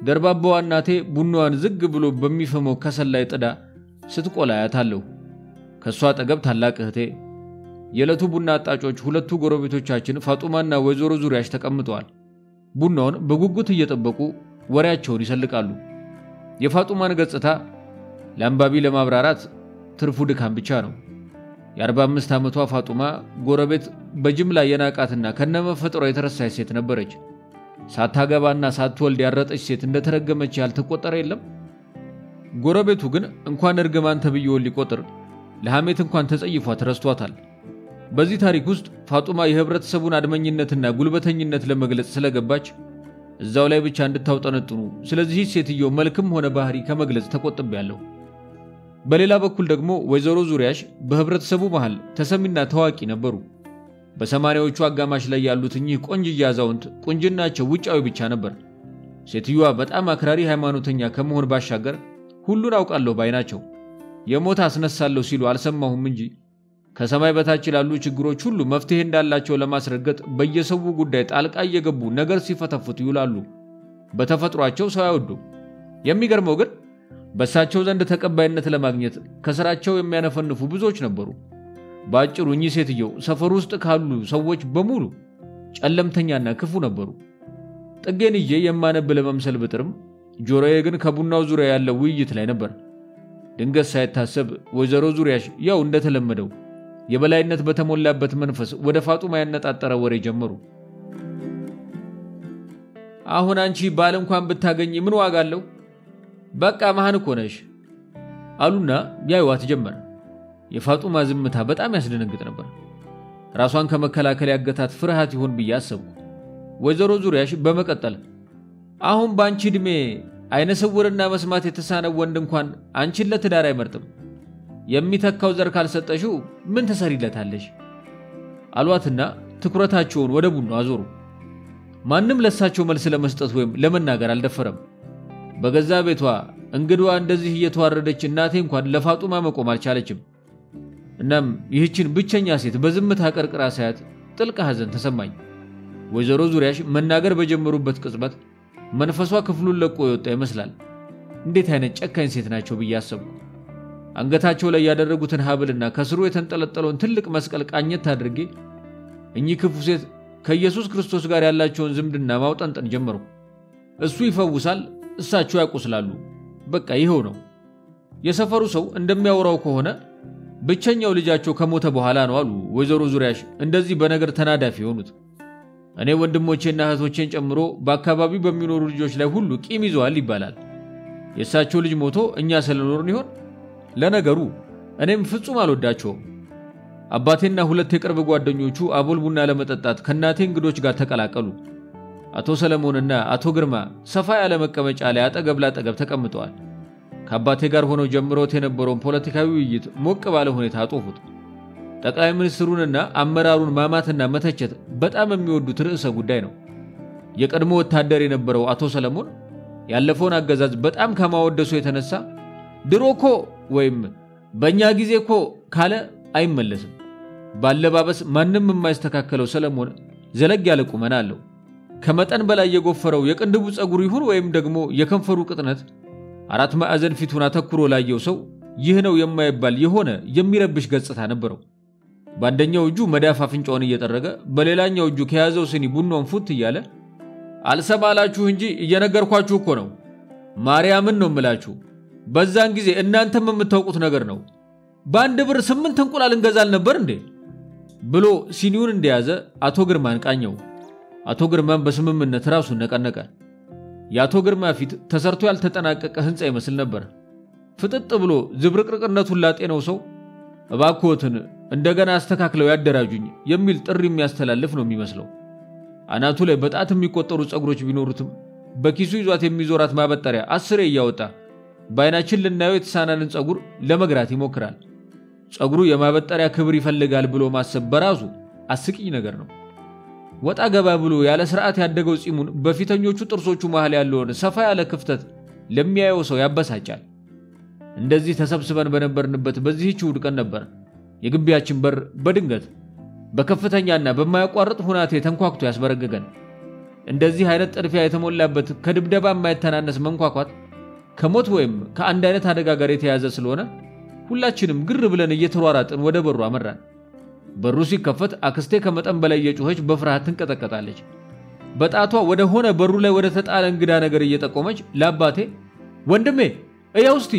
ደርባባዋ እናቴ ቡናዋን ዝግ ብሎ በሚፈመው ከሰል ላይ ጥዳ ስትቆላ አያታለሁ። ከሷ አጠገብ ታላቅ እህቴ፣ የዕለቱ ቡና አጣጮች ሁለቱ ጎረቤቶቻችን ፋጡማና ወይዘሮ ዙሪያሽ ተቀምጠዋል። ቡናውን በጉጉት እየጠበቁ ወሬያቸውን ይሰልቃሉ። የፋጡማን ገጽታ ለአንባቢ ለማብራራት ትርፉ ድካም ብቻ ነው። የ45 ዓመቷ ፋጡማ ጎረቤት በጅምላ የናቃትና ከነመፈጠሯ የተረሳች ሴት ነበረች። ሳታገባና ሳትወልድ ያረጠች ሴት እንደተረገመች ያልተቆጠረ የለም። ጎረቤቱ ግን እንኳን እርግማን ተብየውን ሊቆጥር ለሐሜት እንኳን ተጸይፏት ረስቷታል። በዚህ ታሪክ ውስጥ ፋጡማ የህብረተሰቡን አድመኝነትና ጉልበተኝነት ለመግለጽ ስለገባች እዛው ላይ ብቻ እንድታውጠነጥኑ ስለዚህ ሴትየው መልክም ሆነ ባህሪ ከመግለጽ ተቆጥቤያለሁ። በሌላ በኩል ደግሞ ወይዘሮ ዙሪያሽ በህብረተሰቡ መሃል ተሰሚና ታዋቂ ነበሩ። በሰማንያዎቹ አጋማሽ ላይ ያሉት እኚህ ቆንጅዬ አዛውንት ቁንጅናቸው ውጫዊ ብቻ ነበር። ሴትዮዋ በጣም አክራሪ ሃይማኖተኛ ከመሆን ባሻገር ሁሉን አውቃለሁ ባይ ናቸው። የሞት አስነሳለሁ ሲሉ አልሰማሁም እንጂ ከሰማይ በታች ያሉ ችግሮች ሁሉ መፍትሄ እንዳላቸው ለማስረገጥ በየሰው ጉዳይ ጣልቃ እየገቡ ነገር ሲፈተፍቱ ይውላሉ። በተፈጥሯቸው ሰው ያወዱ። የሚገርመው ግን በሳቸው ዘንድ ተቀባይነት ለማግኘት ከስራቸው የሚያነፈንፉ ብዙዎች ነበሩ። ባጭሩ እኚህ ሴትየው ሰፈር ውስጥ ካሉ ሰዎች በሙሉ ጨለምተኛና ክፉ ነበሩ። ጥጌንዬ የማነብ ለመምሰል ብጥርም ጆሮዬ ግን ከቡናው ዙሪያ ያለው ውይይት ላይ ነበር። ድንገት ሳይታሰብ ወይዘሮ ዙሪያሽ ያው እንደተለመደው የበላይነት በተሞላበት መንፈስ ወደ ፋጡማ ያነጣጠረ ወሬ ጀመሩ። አሁን አንቺ ባል እንኳን ብታገኝ ምን ዋጋ አለው? በቃ መሃን እኮ ነሽ አሉና ያዩዋት ጀመረ። የፋጡማ ዝምታ በጣም ያስደነግጥ ነበር። ራሷን ከመከላከል ያገታት ፍርሃት ይሆን ብዬ አሰብኩ። ወይዘሮ ዙሪያሽ በመቀጠል አሁን ባንቺ እድሜ አይነ ስውርና መስማት የተሳነው ወንድ እንኳን አንቺን ለትዳር አይመርጥም። የሚተካው ዘር ካልሰጠሽው ምን ተሰሪለታለሽ? አሏትና ትኩረታቸውን ወደ ቡናው አዞሩ። ማንም ለሳቸው መልስ ለመስጠት ወይም ለመናገር አልደፈረም። በገዛ ቤቷ እንግዳዋ እንደዚህ እየተዋረደች እናቴ እንኳን ለፋጡማ መቆም አልቻለችም። እናም ይህችን ብቸኛ ሴት በዝምታ ቀርቅራ ሳያት ጥልቅ ሐዘን ተሰማኝ። ወይዘሮ ዙሪያሽ መናገር በጀመሩበት ቅጽበት መንፈሷ ክፍሉን ለቆ የወጣ ይመስላል። እንዴት አይነት ጨካኝ ሴት ናቸው ብዬ አሰብኩ። አንገታቸው ላይ ያደረጉትን ሐብልና ከስሩ የተንጠለጠለውን ትልቅ መስቀል ቃኘት አድርጌ እኚህ ክፉ ሴት ከኢየሱስ ክርስቶስ ጋር ያላቸውን ዝምድና ማውጠንጠን ጀመርኩ። እሱ ይፈውሳል፣ እሳቸው ያቆስላሉ። በቃ ይሄው ነው። የሰፈሩ ሰው እንደሚያወራው ከሆነ ብቸኛው ልጃቸው ከሞተ በኋላ ነው አሉ ወይዘሮ ዙሪያሽ እንደዚህ በነገር ተናዳፊ ሆኑት። እኔ ወንድሞቼና እህቶቼን ጨምሮ በአካባቢው በሚኖሩ ልጆች ላይ ሁሉ ቂም ይዘዋል ይባላል። የእሳቸው ልጅ ሞቶ እኛ ስለኖርን ይሆን? ለነገሩ እኔም ፍጹም አልወዳቸውም። አባቴና ሁለት የቅርብ ጓደኞቹ አቦል ቡና ለመጠጣት ከናቴ እንግዶች ጋር ተቀላቀሉ። አቶ ሰለሞንና አቶ ግርማ ሰፋ ያለ መቀመጫ ላይ አጠገብ ላጠገብ ተቀምጠዋል። ከአባቴ ጋር ሆነው ጀምሮት የነበረውን ፖለቲካዊ ውይይት ሞቅ ባለ ሁኔታ አጦፉት። ጠቅላይ ሚኒስትሩንና አመራሩን ማማትና መተቸት በጣም የሚወዱት ርዕሰ ጉዳይ ነው። የቀድሞ ወታደር የነበረው አቶ ሰለሞን ያለፈውን አገዛዝ በጣም ከማወደሱ የተነሳ ድሮኮ ወይም በእኛ ጊዜ እኮ ካለ አይመለስም። ባለባበስ ማንም የማይስተካከለው ሰለሞን ዘለግ ያለ ቁመና አለው። ከመጠን በላይ የጎፈረው የቅንድቡ ጸጉር ይሁን ወይም ደግሞ የከንፈሩ ቅጥነት አራት ማዕዘን ፊቱን አተኩሮ ላየው ሰው ይህ ነው የማይባል የሆነ የሚረብሽ ገጽታ ነበረው። በአንደኛው እጁ መዳፍ አፍንጫውን እየጠረገ በሌላኛው እጁ ከያዘው ስኒ ቡናውን ፉት እያለ አልሰማላችሁ እንጂ እየነገርኳችሁ እኮ ነው፣ ማርያምን ነው የምላችሁ፣ በዛን ጊዜ እናንተም የምታውቁት ነገር ነው፣ በአንድ ብር 8 እንቁላል እንገዛል ነበር እንዴ ብሎ ሲኒውን እንደያዘ አቶ ግርማን ቃኘው። አቶ ግርማን በስምምነት ራሱን ነቀነቀ። የአቶ ግርማ ፊት ተሰርቶ ያልተጠናቀቀ ህንጻ ይመስል ነበር። ፍጥጥ ብሎ ዝብርቅርቅነቱን ላጤነው ሰው እባክዎትን እንደገና አስተካክለው ያደራጁኝ የሚል ጥሪ የሚያስተላልፍ ነው የሚመስለው። አናቱ ላይ በጣት የሚቆጠሩ ጸጉሮች ቢኖሩትም በኪሱ ይዟት የሚዞራት ማበጠሪያ 10 እያወጣ በአይናችን ልናየው የተሳናንን ጸጉር ለመግራት ይሞክራል። ጸጉሩ የማበጠሪያ ክብር ይፈልጋል ብሎ ማሰብ በራሱ አስቂኝ ነገር ነው። ወጣ ገባ ብሎ ያለ ስርዓት ያደገው ጺሙን በፊተኞቹ ጥርሶቹ መሃል ያለውን ሰፋ ያለ ክፍተት ለሚያየው ሰው ያበሳጫል። እንደዚህ ተሰብስበን በነበርንበት በዚህች እሑድ ቀን ነበር የግቢያችን በር በድንገት በከፍተኛና በማያቋርጥ ሁናቴ ተንኳክቶ ያስበረገገን። እንደዚህ አይነት ጥድፊያ የተሞላበት ከድብደባ የማይተናነስ መንኳኳት ከሞት ወይም ከአንድ አይነት አደጋ ጋር የተያዘ ስለሆነ ሁላችንም ግር ብለን እየተሯራጥን ወደ በሩ አመራን። በሩ ሲከፈት አክስቴ ከመጠን በላይ የጮኸች በፍርሃት ትንቀጠቀጣለች። በጣቷ ወደ ሆነ በሩ ላይ ወደ ተጣለ እንግዳ ነገር እየጠቆመች ለአባቴ ወንድሜ እያው እስቲ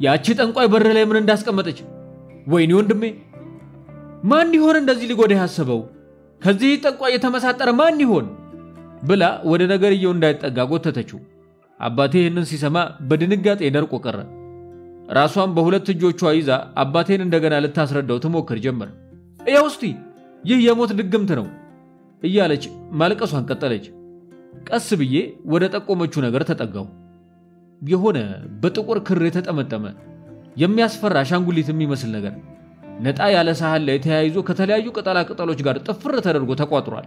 ያቺ ጠንቋይ በር ላይ ምን እንዳስቀመጠች፣ ወይኔ ወንድሜ ማን ይሆን እንደዚህ ሊጎዳ ያሰበው፣ ከዚህ ጠንቋይ የተመሳጠረ ማን ይሆን ብላ ወደ ነገርየው እንዳይጠጋ ጎተተችው። አባቴ ይህንን ሲሰማ በድንጋጤ ደርቆ ቀረ። ራሷን በሁለት እጆቿ ይዛ አባቴን እንደገና ልታስረዳው ትሞክር ጀመር። እያው እስቲ ይህ የሞት ድግምት ነው እያለች ማልቀሷን ቀጠለች። ቀስ ብዬ ወደ ጠቆመችው ነገር ተጠጋው። የሆነ በጥቁር ክር የተጠመጠመ የሚያስፈራ አሻንጉሊት የሚመስል ነገር ነጣ ያለ ሳህን ላይ ተያይዞ ከተለያዩ ቅጠላ ቅጠሎች ጋር ጥፍር ተደርጎ ተቋጥሯል።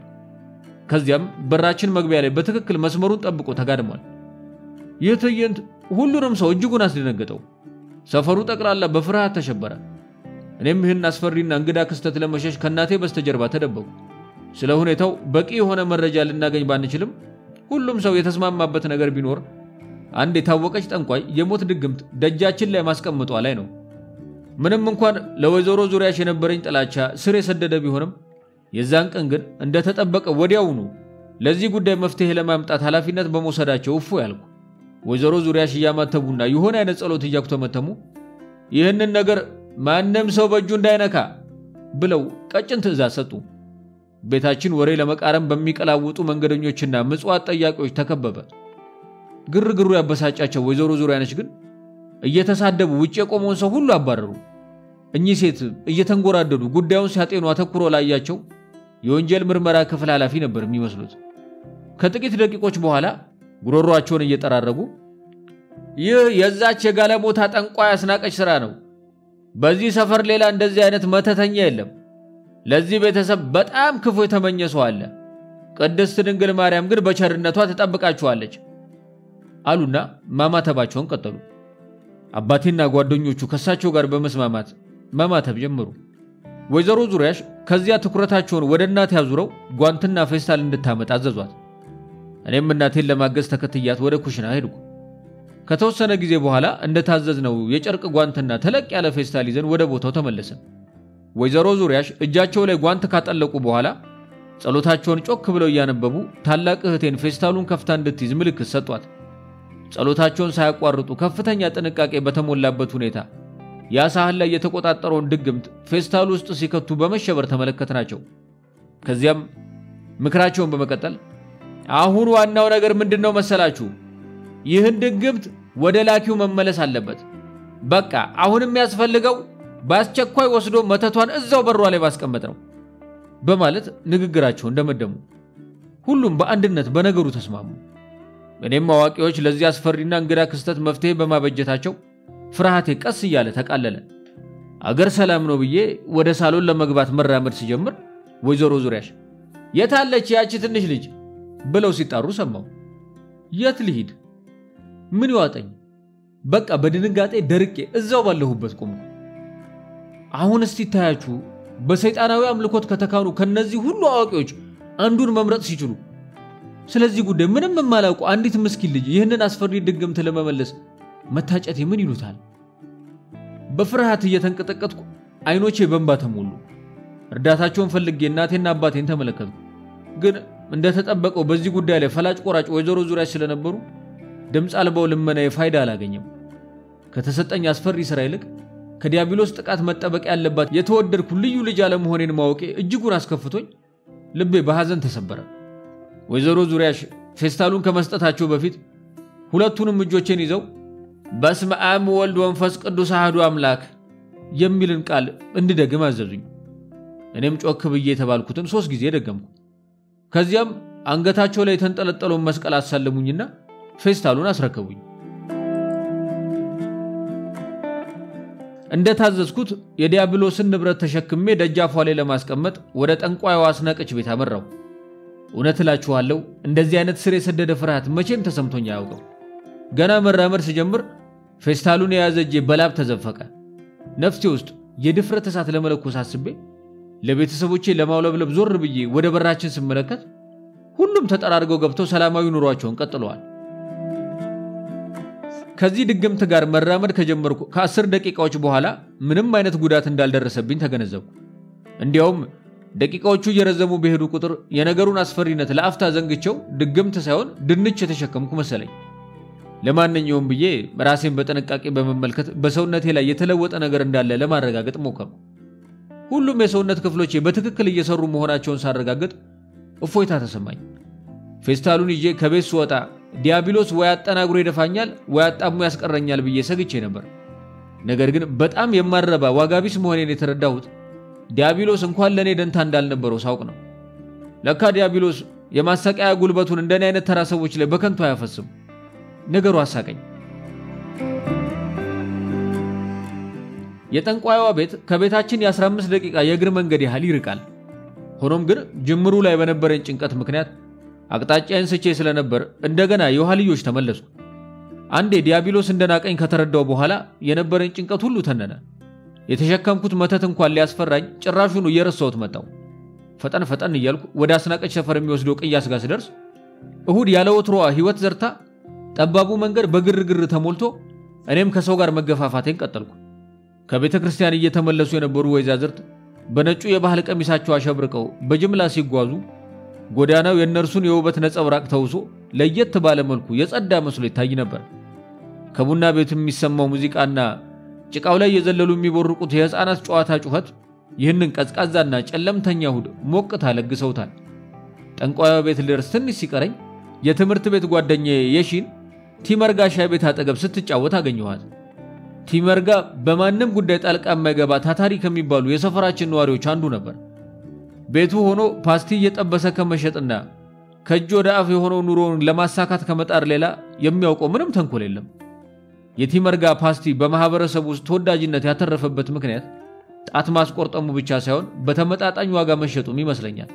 ከዚያም በራችን መግቢያ ላይ በትክክል መስመሩን ጠብቆ ተጋድሟል። ይህ ትዕይንት ሁሉንም ሰው እጅጉን አስደነገጠው። ሰፈሩ ጠቅላላ በፍርሃት ተሸበረ። እኔም ይህን አስፈሪና እንግዳ ክስተት ለመሸሽ ከናቴ በስተጀርባ ተደበቁ። ስለ ሁኔታው በቂ የሆነ መረጃ ልናገኝ ባንችልም ሁሉም ሰው የተስማማበት ነገር ቢኖር አንድ የታወቀች ጠንቋይ የሞት ድግምት ደጃችን ላይ ማስቀመጧ ላይ ነው። ምንም እንኳን ለወይዘሮ ዙሪያሽ የነበረኝ ጥላቻ ስር የሰደደ ቢሆንም የዛን ቀን ግን እንደተጠበቀ ወዲያውኑ ለዚህ ጉዳይ መፍትሄ ለማምጣት ኃላፊነት በመውሰዳቸው እፎ ያልኩ። ወይዘሮ ዙሪያሽ እያማተቡና የሆነ አይነት ጸሎት እያኩተመተሙ ይህንን ነገር ማንም ሰው በእጁ እንዳይነካ ብለው ቀጭን ትዕዛዝ ሰጡ። ቤታችን ወሬ ለመቃረም በሚቀላውጡ መንገደኞችና ምጽዋት ጠያቂዎች ተከበበ። ግርግሩ ያበሳጫቸው ወይዘሮ ዙሪያነሽ ግን እየተሳደቡ ውጭ የቆመውን ሰው ሁሉ አባረሩ። እኚህ ሴት እየተንጎራደዱ ጉዳዩን ሲያጤኑ አተኩሮ ላያቸው የወንጀል ምርመራ ክፍል ኃላፊ ነበር የሚመስሉት። ከጥቂት ደቂቆች በኋላ ጉሮሮአቸውን እየጠራረጉ ይህ የዛች የጋለሞታ ጠንቋይ አስናቀች ሥራ ነው። በዚህ ሰፈር ሌላ እንደዚህ አይነት መተተኛ የለም። ለዚህ ቤተሰብ በጣም ክፉ የተመኘ ሰው አለ። ቅድስት ድንግል ማርያም ግን በቸርነቷ ትጠብቃቸዋለች አሉና ማማተባቸውን ቀጠሉ። አባቴና ጓደኞቹ ከሳቸው ጋር በመስማማት ማማተብ ጀመሩ። ወይዘሮ ዙሪያሽ ከዚያ ትኩረታቸውን ወደ እናቴ ያዙረው ጓንትና ፌስታል እንድታመጣ አዘዟት። እኔም እናቴን ለማገዝ ተከትያት ወደ ኩሽና ሄድኩ። ከተወሰነ ጊዜ በኋላ እንደታዘዝነው የጨርቅ ጓንትና ተለቅ ያለ ፌስታል ይዘን ወደ ቦታው ተመለስን። ወይዘሮ ዙሪያሽ እጃቸው ላይ ጓንት ካጠለቁ በኋላ ጸሎታቸውን ጮክ ብለው እያነበቡ ታላቅ እህቴን ፌስታሉን ከፍታ እንድትይዝ ምልክት ሰጧት። ጸሎታቸውን ሳያቋርጡ ከፍተኛ ጥንቃቄ በተሞላበት ሁኔታ ያ ሳህን ላይ የተቆጣጠረውን ድግምት ፌስታሉ ውስጥ ሲከቱ በመሸበር ተመለከትናቸው። ከዚያም ምክራቸውን በመቀጠል አሁን ዋናው ነገር ምንድነው መሰላችሁ? ይህን ድግምት ወደ ላኪው መመለስ አለበት። በቃ አሁን የሚያስፈልገው በአስቸኳይ ወስዶ መተቷን እዛው በሯ ላይ ማስቀመጥ ነው በማለት ንግግራቸውን ደመደሙ። ሁሉም በአንድነት በነገሩ ተስማሙ። እኔም አዋቂዎች ለዚህ አስፈሪና እንግዳ ክስተት መፍትሄ በማበጀታቸው ፍርሃቴ ቀስ እያለ ተቃለለ። አገር ሰላም ነው ብዬ ወደ ሳሎን ለመግባት መራመድ ሲጀምር ወይዘሮ ዙሪያሽ የታለች ያቺ ትንሽ ልጅ ብለው ሲጣሩ ሰማው። የት ልሂድ? ምን ይዋጠኝ? በቃ በድንጋጤ ደርቄ እዛው ባለሁበት ቆምኩ። አሁን እስቲ ታያችሁ በሰይጣናዊ አምልኮት ከተካኑ ከነዚህ ሁሉ አዋቂዎች አንዱን መምረጥ ሲችሉ ስለዚህ ጉዳይ ምንም የማላውቁ አንዲት ምስኪን ልጅ ይህንን አስፈሪ ድግምት ለመመለስ መታጨት ምን ይሉታል? በፍርሃት እየተንቀጠቀጥኩ አይኖቼ በእንባ ተሞሉ። እርዳታቸውን ፈልጌ እናቴና አባቴን ተመለከትኩ። ግን እንደተጠበቀው በዚህ ጉዳይ ላይ ፈላጭ ቆራጭ ወይዘሮ ዙሪያ ስለነበሩ ድምጽ አልባው ልመናዬ ፋይዳ አላገኘም። ከተሰጠኝ አስፈሪ ስራ ይልቅ ከዲያብሎስ ጥቃት መጠበቅ ያለባት የተወደድኩ ልዩ ልጅ አለመሆኔን ማወቄ እጅጉን አስከፍቶኝ ልቤ በሐዘን ተሰበረ። ወይዘሮ ዙሪያሽ ፌስታሉን ከመስጠታቸው በፊት ሁለቱንም እጆቼን ይዘው በስመ አብ ወወልድ ወመንፈስ ቅዱስ አሐዱ አምላክ የሚልን ቃል እንድደግም አዘዙኝ። እኔም ጮክ ብዬ የተባልኩትን 3 ጊዜ ደገምኩ። ከዚያም አንገታቸው ላይ የተንጠለጠለውን መስቀል አሳለሙኝና ፌስታሉን አስረከቡኝ። እንደታዘዝኩት የዲያብሎስን ንብረት ተሸክሜ ደጃፏ ላይ ለማስቀመጥ ወደ ጠንቋዩ አስናቀች ቤት አመራው። እውነት እላችኋለሁ እንደዚህ አይነት ስር የሰደደ ፍርሃት መቼም ተሰምቶኝ አያውቅም። ገና መራመድ ሲጀምር ፌስታሉን የያዘ እጄ በላብ ተዘፈቀ። ነፍሴ ውስጥ የድፍረት እሳት ለመለኮስ አስቤ ለቤተሰቦቼ ለማውለብለብ ዞር ብዬ ወደ በራችን ስመለከት ሁሉም ተጠራርገው ገብተው ሰላማዊ ኑሯቸውን ቀጥለዋል። ከዚህ ድግምት ጋር መራመድ ከጀመርኩ ከ10 ደቂቃዎች በኋላ ምንም አይነት ጉዳት እንዳልደረሰብኝ ተገነዘብኩ። እንዲያውም ደቂቃዎቹ እየረዘሙ በሄዱ ቁጥር የነገሩን አስፈሪነት ለአፍታ ዘንግቸው ድግምት ሳይሆን ድንች የተሸከምኩ መሰለኝ። ለማንኛውም ብዬ ራሴን በጥንቃቄ በመመልከት በሰውነቴ ላይ የተለወጠ ነገር እንዳለ ለማረጋገጥ ሞከርኩ። ሁሉም የሰውነት ክፍሎቼ በትክክል እየሰሩ መሆናቸውን ሳረጋግጥ እፎይታ ተሰማኝ። ፌስታሉን ይዤ ከቤት ስወጣ ዲያብሎስ ወይ አጠናግሮ ይደፋኛል ወይ አጣሙ ያስቀረኛል ብዬ ሰግቼ ነበር። ነገር ግን በጣም የማረባ ዋጋቢስ መሆኔን የተረዳሁት ዲያብሎስ እንኳን ለኔ ደንታ እንዳልነበረው ሳውቅ ነው። ለካ ዲያብሎስ የማሰቃያ ጉልበቱን እንደኔ አይነት ተራ ሰዎች ላይ በከንቱ አያፈስም። ነገሩ አሳቀኝ። የጠንቋይዋ ቤት ከቤታችን የ15 ደቂቃ የእግር መንገድ ያህል ይርቃል። ሆኖም ግን ጅምሩ ላይ በነበረኝ ጭንቀት ምክንያት አቅጣጫዬን ስቼ ስለነበር እንደገና የኋልዮሽ ተመለስኩ። አንዴ ዲያብሎስ እንደናቀኝ ከተረዳው በኋላ የነበረኝ ጭንቀት ሁሉ ተነነ። የተሸከምኩት መተት እንኳን ሊያስፈራኝ ጭራሹን እየረሳሁት መጣው። ፈጠን እያልኩ ወደ አስናቀች ሰፈር የሚወስደው ቅያስ ጋር ስደርስ እሁድ ያለ ወትሮዋ ህይወት ዘርታ ጠባቡ መንገድ በግርግር ተሞልቶ እኔም ከሰው ጋር መገፋፋቴን ቀጠልኩ። ከቤተ ክርስቲያን እየተመለሱ የነበሩ ወይዛዝርት በነጩ የባህል ቀሚሳቸው አሸብርቀው በጅምላ ሲጓዙ ጎዳናው የነርሱን የውበት ነጸብራቅ ተውሶ ለየት ባለ መልኩ የጸዳ መስሎ ይታይ ነበር። ከቡና ቤት የሚሰማው ሙዚቃና ጭቃው ላይ የዘለሉ የሚቦርቁት የህፃናት ጨዋታ ጩኸት ይህንን ቀዝቃዛና ጨለምተኛ እሁድ ሞቅታ ለግሰውታል። ጠንቋዩ ቤት ልደርስ ትንሽ ሲቀረኝ የትምህርት ቤት ጓደኛዬ የሺን ቲመርጋ ሻይ ቤት አጠገብ ስትጫወት አገኘኋት። ቲመርጋ በማንም ጉዳይ ጣልቃ የማይገባ ታታሪ ከሚባሉ የሰፈራችን ነዋሪዎች አንዱ ነበር። ቤቱ ሆኖ ፓስቲ እየጠበሰ ከመሸጥና ከእጅ ወደ አፍ የሆነው ኑሮውን ለማሳካት ከመጣር ሌላ የሚያውቀው ምንም ተንኮል የለም። የቲመርጋ ፓስቲ በማህበረሰቡ ውስጥ ተወዳጅነት ያተረፈበት ምክንያት ጣት ማስቆርጠሙ ብቻ ሳይሆን በተመጣጣኝ ዋጋ መሸጡም ይመስለኛል።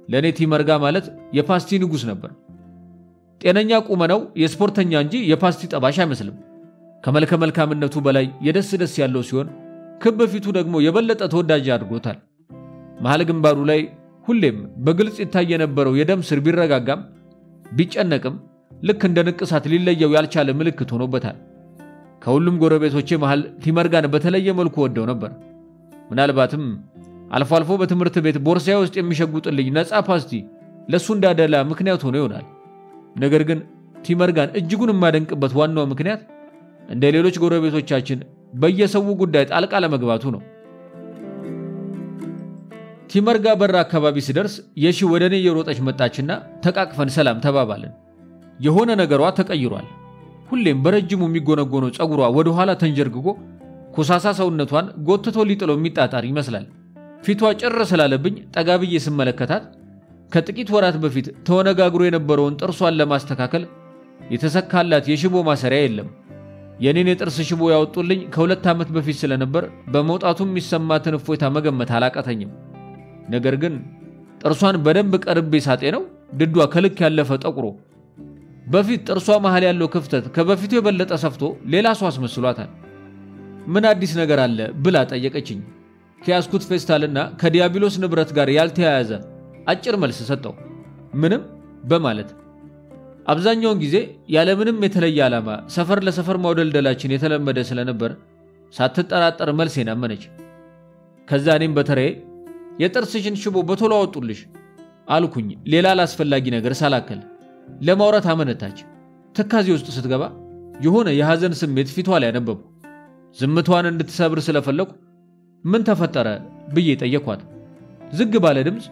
ለኔ ቲመርጋ ማለት የፓስቲ ንጉስ ነበር። ጤነኛ ቁመናው የስፖርተኛ እንጂ የፓስቲ ጠባሽ አይመስልም። ከመልከ መልካምነቱ በላይ የደስ ያለው ሲሆን ክብ ፊቱ ደግሞ የበለጠ ተወዳጅ አድርጎታል። መሃል ግንባሩ ላይ ሁሌም በግልጽ ይታይ የነበረው የደም ስር ቢረጋጋም ቢጨነቅም ልክ እንደ ንቅሳት ሊለየው ያልቻለ ምልክት ሆኖበታል። ከሁሉም ጎረቤቶቼ መሃል ቲመርጋን በተለየ መልኩ ወደው ነበር። ምናልባትም አልፎ አልፎ በትምህርት ቤት ቦርሳዬ ውስጥ የሚሸጉጥልኝ ነፃ ፓስቲ ለሱ እንዳደላ ምክንያት ሆኖ ይሆናል። ነገር ግን ቲመርጋን እጅጉን የማደንቅበት ዋናው ምክንያት እንደ ሌሎች ጎረቤቶቻችን በየሰው ጉዳይ ጣልቃ ለመግባቱ ነው። ቲመርጋ በር አካባቢ ሲደርስ የሺ ወደኔ የሮጠች መጣችና ተቃቅፈን ሰላም ተባባልን። የሆነ ነገሯ ተቀይሯል። ሁሌም በረጅሙ የሚጎነጎነው ጸጉሯ ወደ ኋላ ተንጀርግጎ ኮሳሳ ሰውነቷን ጎትቶ ሊጥለው የሚጣጣር ይመስላል። ፊቷ ጭር ስላለብኝ ጠጋብዬ ስመለከታት ከጥቂት ወራት በፊት ተወነጋግሮ የነበረውን ጥርሷን ለማስተካከል የተሰካላት የሽቦ ማሰሪያ የለም። የኔን የጥርስ ሽቦ ያወጡልኝ ከ2 ዓመት በፊት ስለነበር በመውጣቱ የሚሰማትን እፎይታ መገመት አላቃተኝም። ነገር ግን ጥርሷን በደንብ ቀርቤ ሳጤነው ድዷ ከልክ ያለፈ ጠቁሮ በፊት ጥርሷ መሃል ያለው ክፍተት ከበፊቱ የበለጠ ሰፍቶ ሌላ ሰው አስመስሏታል። ምን አዲስ ነገር አለ ብላ ጠየቀችኝ። ከያዝኩት ፌስታልና ከዲያብሎስ ንብረት ጋር ያልተያያዘ አጭር መልስ ሰጠው። ምንም በማለት አብዛኛውን ጊዜ ያለምንም የተለየ ዓላማ ሰፈር ለሰፈር ማውደልደላችን የተለመደ ስለነበር ሳትጠራጠር መልሴን አመነች። ከዛ እኔም በተራዬ የጥርስሽን ሽቦ በቶሎ አወጡልሽ አልኩኝ። ሌላ አላስፈላጊ ነገር ሳላከል ለማውራት አመነታች። ትካዜ ውስጥ ስትገባ የሆነ የሐዘን ስሜት ፊቷ ላይ አነበብኩ። ዝምቷን እንድትሰብር ስለፈለኩ ምን ተፈጠረ ብዬ ጠየኳት። ዝግ ባለ ድምፅ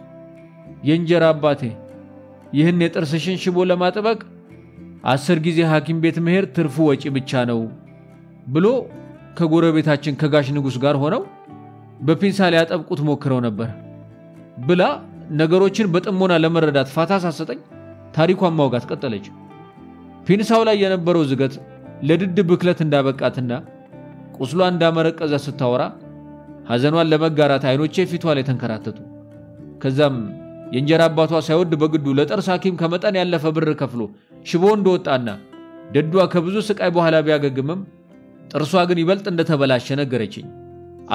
የእንጀራ አባቴ ይህን የጥርስሽን ሽቦ ለማጥበቅ 10 ጊዜ ሐኪም ቤት መሄድ ትርፉ ወጪ ብቻ ነው ብሎ ከጎረቤታችን ከጋሽ ንጉስ ጋር ሆነው በፒንሳ ሊያጠብቁት ሞክረው ነበር ብላ ነገሮችን በጥሞና ለመረዳት ፋታ ሳሰጠኝ ታሪኳን ማውጋት ቀጠለች። ፒንሳው ላይ የነበረው ዝገት ለድድ ብክለት እንዳበቃትና ቁስሏ እንዳመረቀዘ ስታወራ ሐዘኗን ለመጋራት አይኖቼ ፊቷ ላይ ተንከራተቱ። ከዛም የእንጀራ አባቷ ሳይወድ በግዱ ለጥርስ ሐኪም ከመጠን ያለፈ ብር ከፍሎ ሽቦ እንደወጣና ደዷ ከብዙ ስቃይ በኋላ ቢያገግምም ጥርሷ ግን ይበልጥ እንደተበላሸ ነገረችኝ።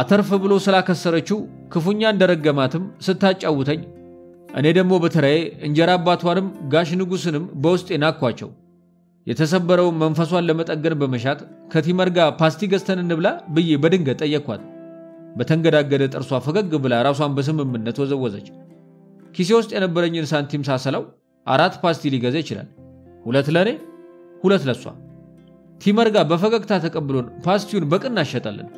አተርፍ ብሎ ስላከሰረችው ክፉኛ እንደረገማትም ስታጫውተኝ እኔ ደግሞ በተራዬ እንጀራ አባቷንም ጋሽ ንጉስንም በውስጤ ናኳቸው። የተሰበረው መንፈሷን ለመጠገን በመሻት ከቲመር ጋር ፓስቲ ገዝተን እንብላ ብዬ በድንገት ጠየኳት። በተንገዳገደ ጥርሷ ፈገግ ብላ ራሷን በስምምነት ወዘወዘች። ኪሴ ውስጥ የነበረኝን ሳንቲም ሳሰላው 4 ፓስቲ ሊገዛ ይችላል። 2 ለኔ 2 ለሷ። ቲመር ጋር በፈገግታ ተቀብሎን ፓስቲውን በቅናሽ ሸጠልን።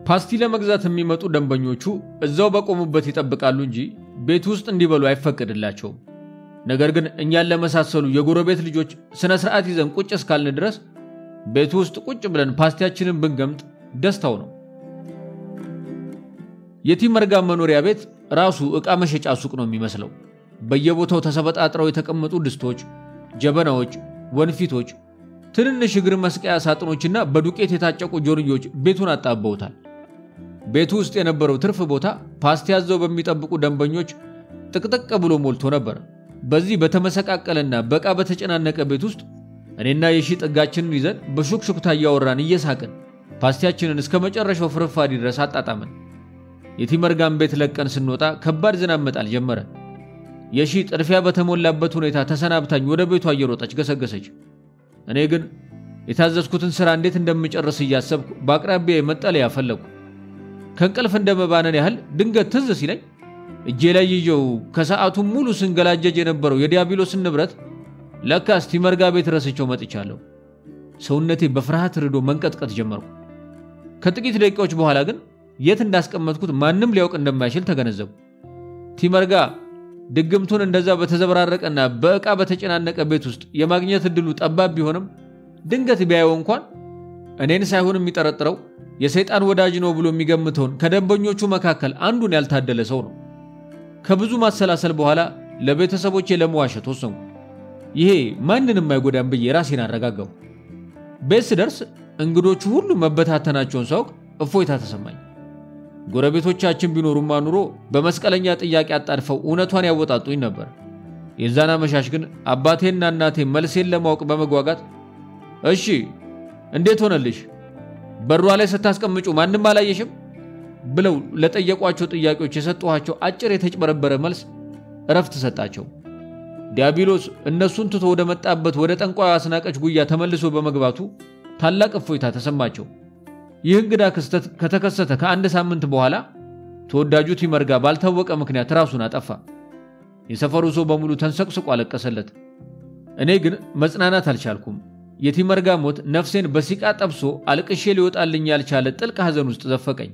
ፓስቲ ለመግዛት የሚመጡ ደንበኞቹ እዛው በቆሙበት ይጠብቃሉ እንጂ ቤት ውስጥ እንዲበሉ አይፈቀድላቸውም። ነገር ግን እኛን ለመሳሰሉ የጎረቤት ልጆች ስነ ስርዓት ይዘን ቁጭ እስካልን ድረስ ቤት ውስጥ ቁጭ ብለን ፓስቲያችንን ብንገምጥ ደስታው ነው። የቲመር ጋር መኖሪያ ቤት ራሱ ዕቃ መሸጫ ሱቅ ነው የሚመስለው። በየቦታው ተሰበጣጥረው የተቀመጡ ድስቶች፣ ጀበናዎች፣ ወንፊቶች፣ ትንንሽ እግር መስቀያ ሳጥኖችና በዱቄት የታጨቁ ጆርዮች ቤቱን አጣበውታል። ቤቱ ውስጥ የነበረው ትርፍ ቦታ ፓስቲ ያዘው በሚጠብቁ ደንበኞች ጥቅጥቅ ብሎ ሞልቶ ነበር። በዚህ በተመሰቃቀለና በቃ በተጨናነቀ ቤት ውስጥ እኔና የሺ ጥጋችንን ይዘን በሹክሹክታ እያወራን እየሳቅን ፓስቲያችንን እስከ መጨረሻው ፍርፋሪ ድረስ አጣጣመን። የቲመር ጋር ቤት ለቀን ስንወጣ ከባድ ዝናብ መጣል ጀመረ። የሺ ጥርፊያ በተሞላበት ሁኔታ ተሰናብታኝ ወደ ቤቷ እየሮጠች ገሰገሰች። እኔ ግን የታዘዝኩትን ስራ እንዴት እንደምጨርስ እያሰብኩ በአቅራቢያ መጠለያ ፈለኩ። ከእንቅልፍ እንደመባነን ያህል ድንገት ትዝ ሲለኝ እጄ ላይ ይዤው ከሰዓቱ ሙሉ ስንገላጀጅ የነበረው የዲያብሎስን ንብረት ለካስ ቲመር ጋር ቤት ረስቼው መጥቻለሁ። ሰውነቴ በፍርሃት ርዶ መንቀጥቀጥ ጀመርኩ። ከጥቂት ደቂቃዎች በኋላ ግን የት እንዳስቀመጥኩት ማንም ሊያውቅ እንደማይችል ተገነዘብኩ። ቲመር ጋር ድግምቱን እንደዛ በተዘበራረቀና በእቃ በተጨናነቀ ቤት ውስጥ የማግኘት እድሉ ጠባብ ቢሆንም ድንገት ቢያየው እንኳን እኔን ሳይሆን የሚጠረጥረው የሰይጣን ወዳጅ ነው ብሎ የሚገምተውን ከደንበኞቹ መካከል አንዱን ያልታደለ ሰው ነው። ከብዙ ማሰላሰል በኋላ ለቤተሰቦቼ ለመዋሸት ወሰንኩ። ይሄ ማንንም አይጎዳም ብዬ ራሴን አረጋጋሁ። ቤት ስደርስ እንግዶቹ ሁሉ መበታተናቸውን ሳውቅ እፎይታ ተሰማኝ። ጎረቤቶቻችን ቢኖሩማ ኑሮ በመስቀለኛ ጥያቄ አጣድፈው እውነቷን ያወጣጡኝ ነበር። የዛና መሻሽ ግን አባቴና እናቴ መልሴን ለማወቅ በመጓጋት እሺ እንዴት ሆነልሽ? በሯ ላይ ስታስቀምጩ ማንም አላየሽም? ብለው ለጠየቋቸው ጥያቄዎች የሰጠኋቸው አጭር የተጭበረበረ መልስ እረፍት ሰጣቸው። ዲያብሎስ እነሱን ትቶ ወደ መጣበት ወደ ጠንቋዩ አስናቀች ጉያ ተመልሶ በመግባቱ ታላቅ እፎይታ ተሰማቸው። ይህ እንግዳ ክስተት ከተከሰተ ከአንድ ሳምንት በኋላ ተወዳጁ ቲመር ጋር ባልታወቀ ምክንያት ራሱን አጠፋ። የሰፈሩ ሰው በሙሉ ተንሰቅስቆ አለቀሰለት። እኔ ግን መጽናናት አልቻልኩም። የቲመር ጋር ሞት ነፍሴን በሲቃ ጠብሶ አልቅሼ ሊወጣልኝ ያልቻለ ጥልቅ ሐዘን ውስጥ ዘፈቀኝ።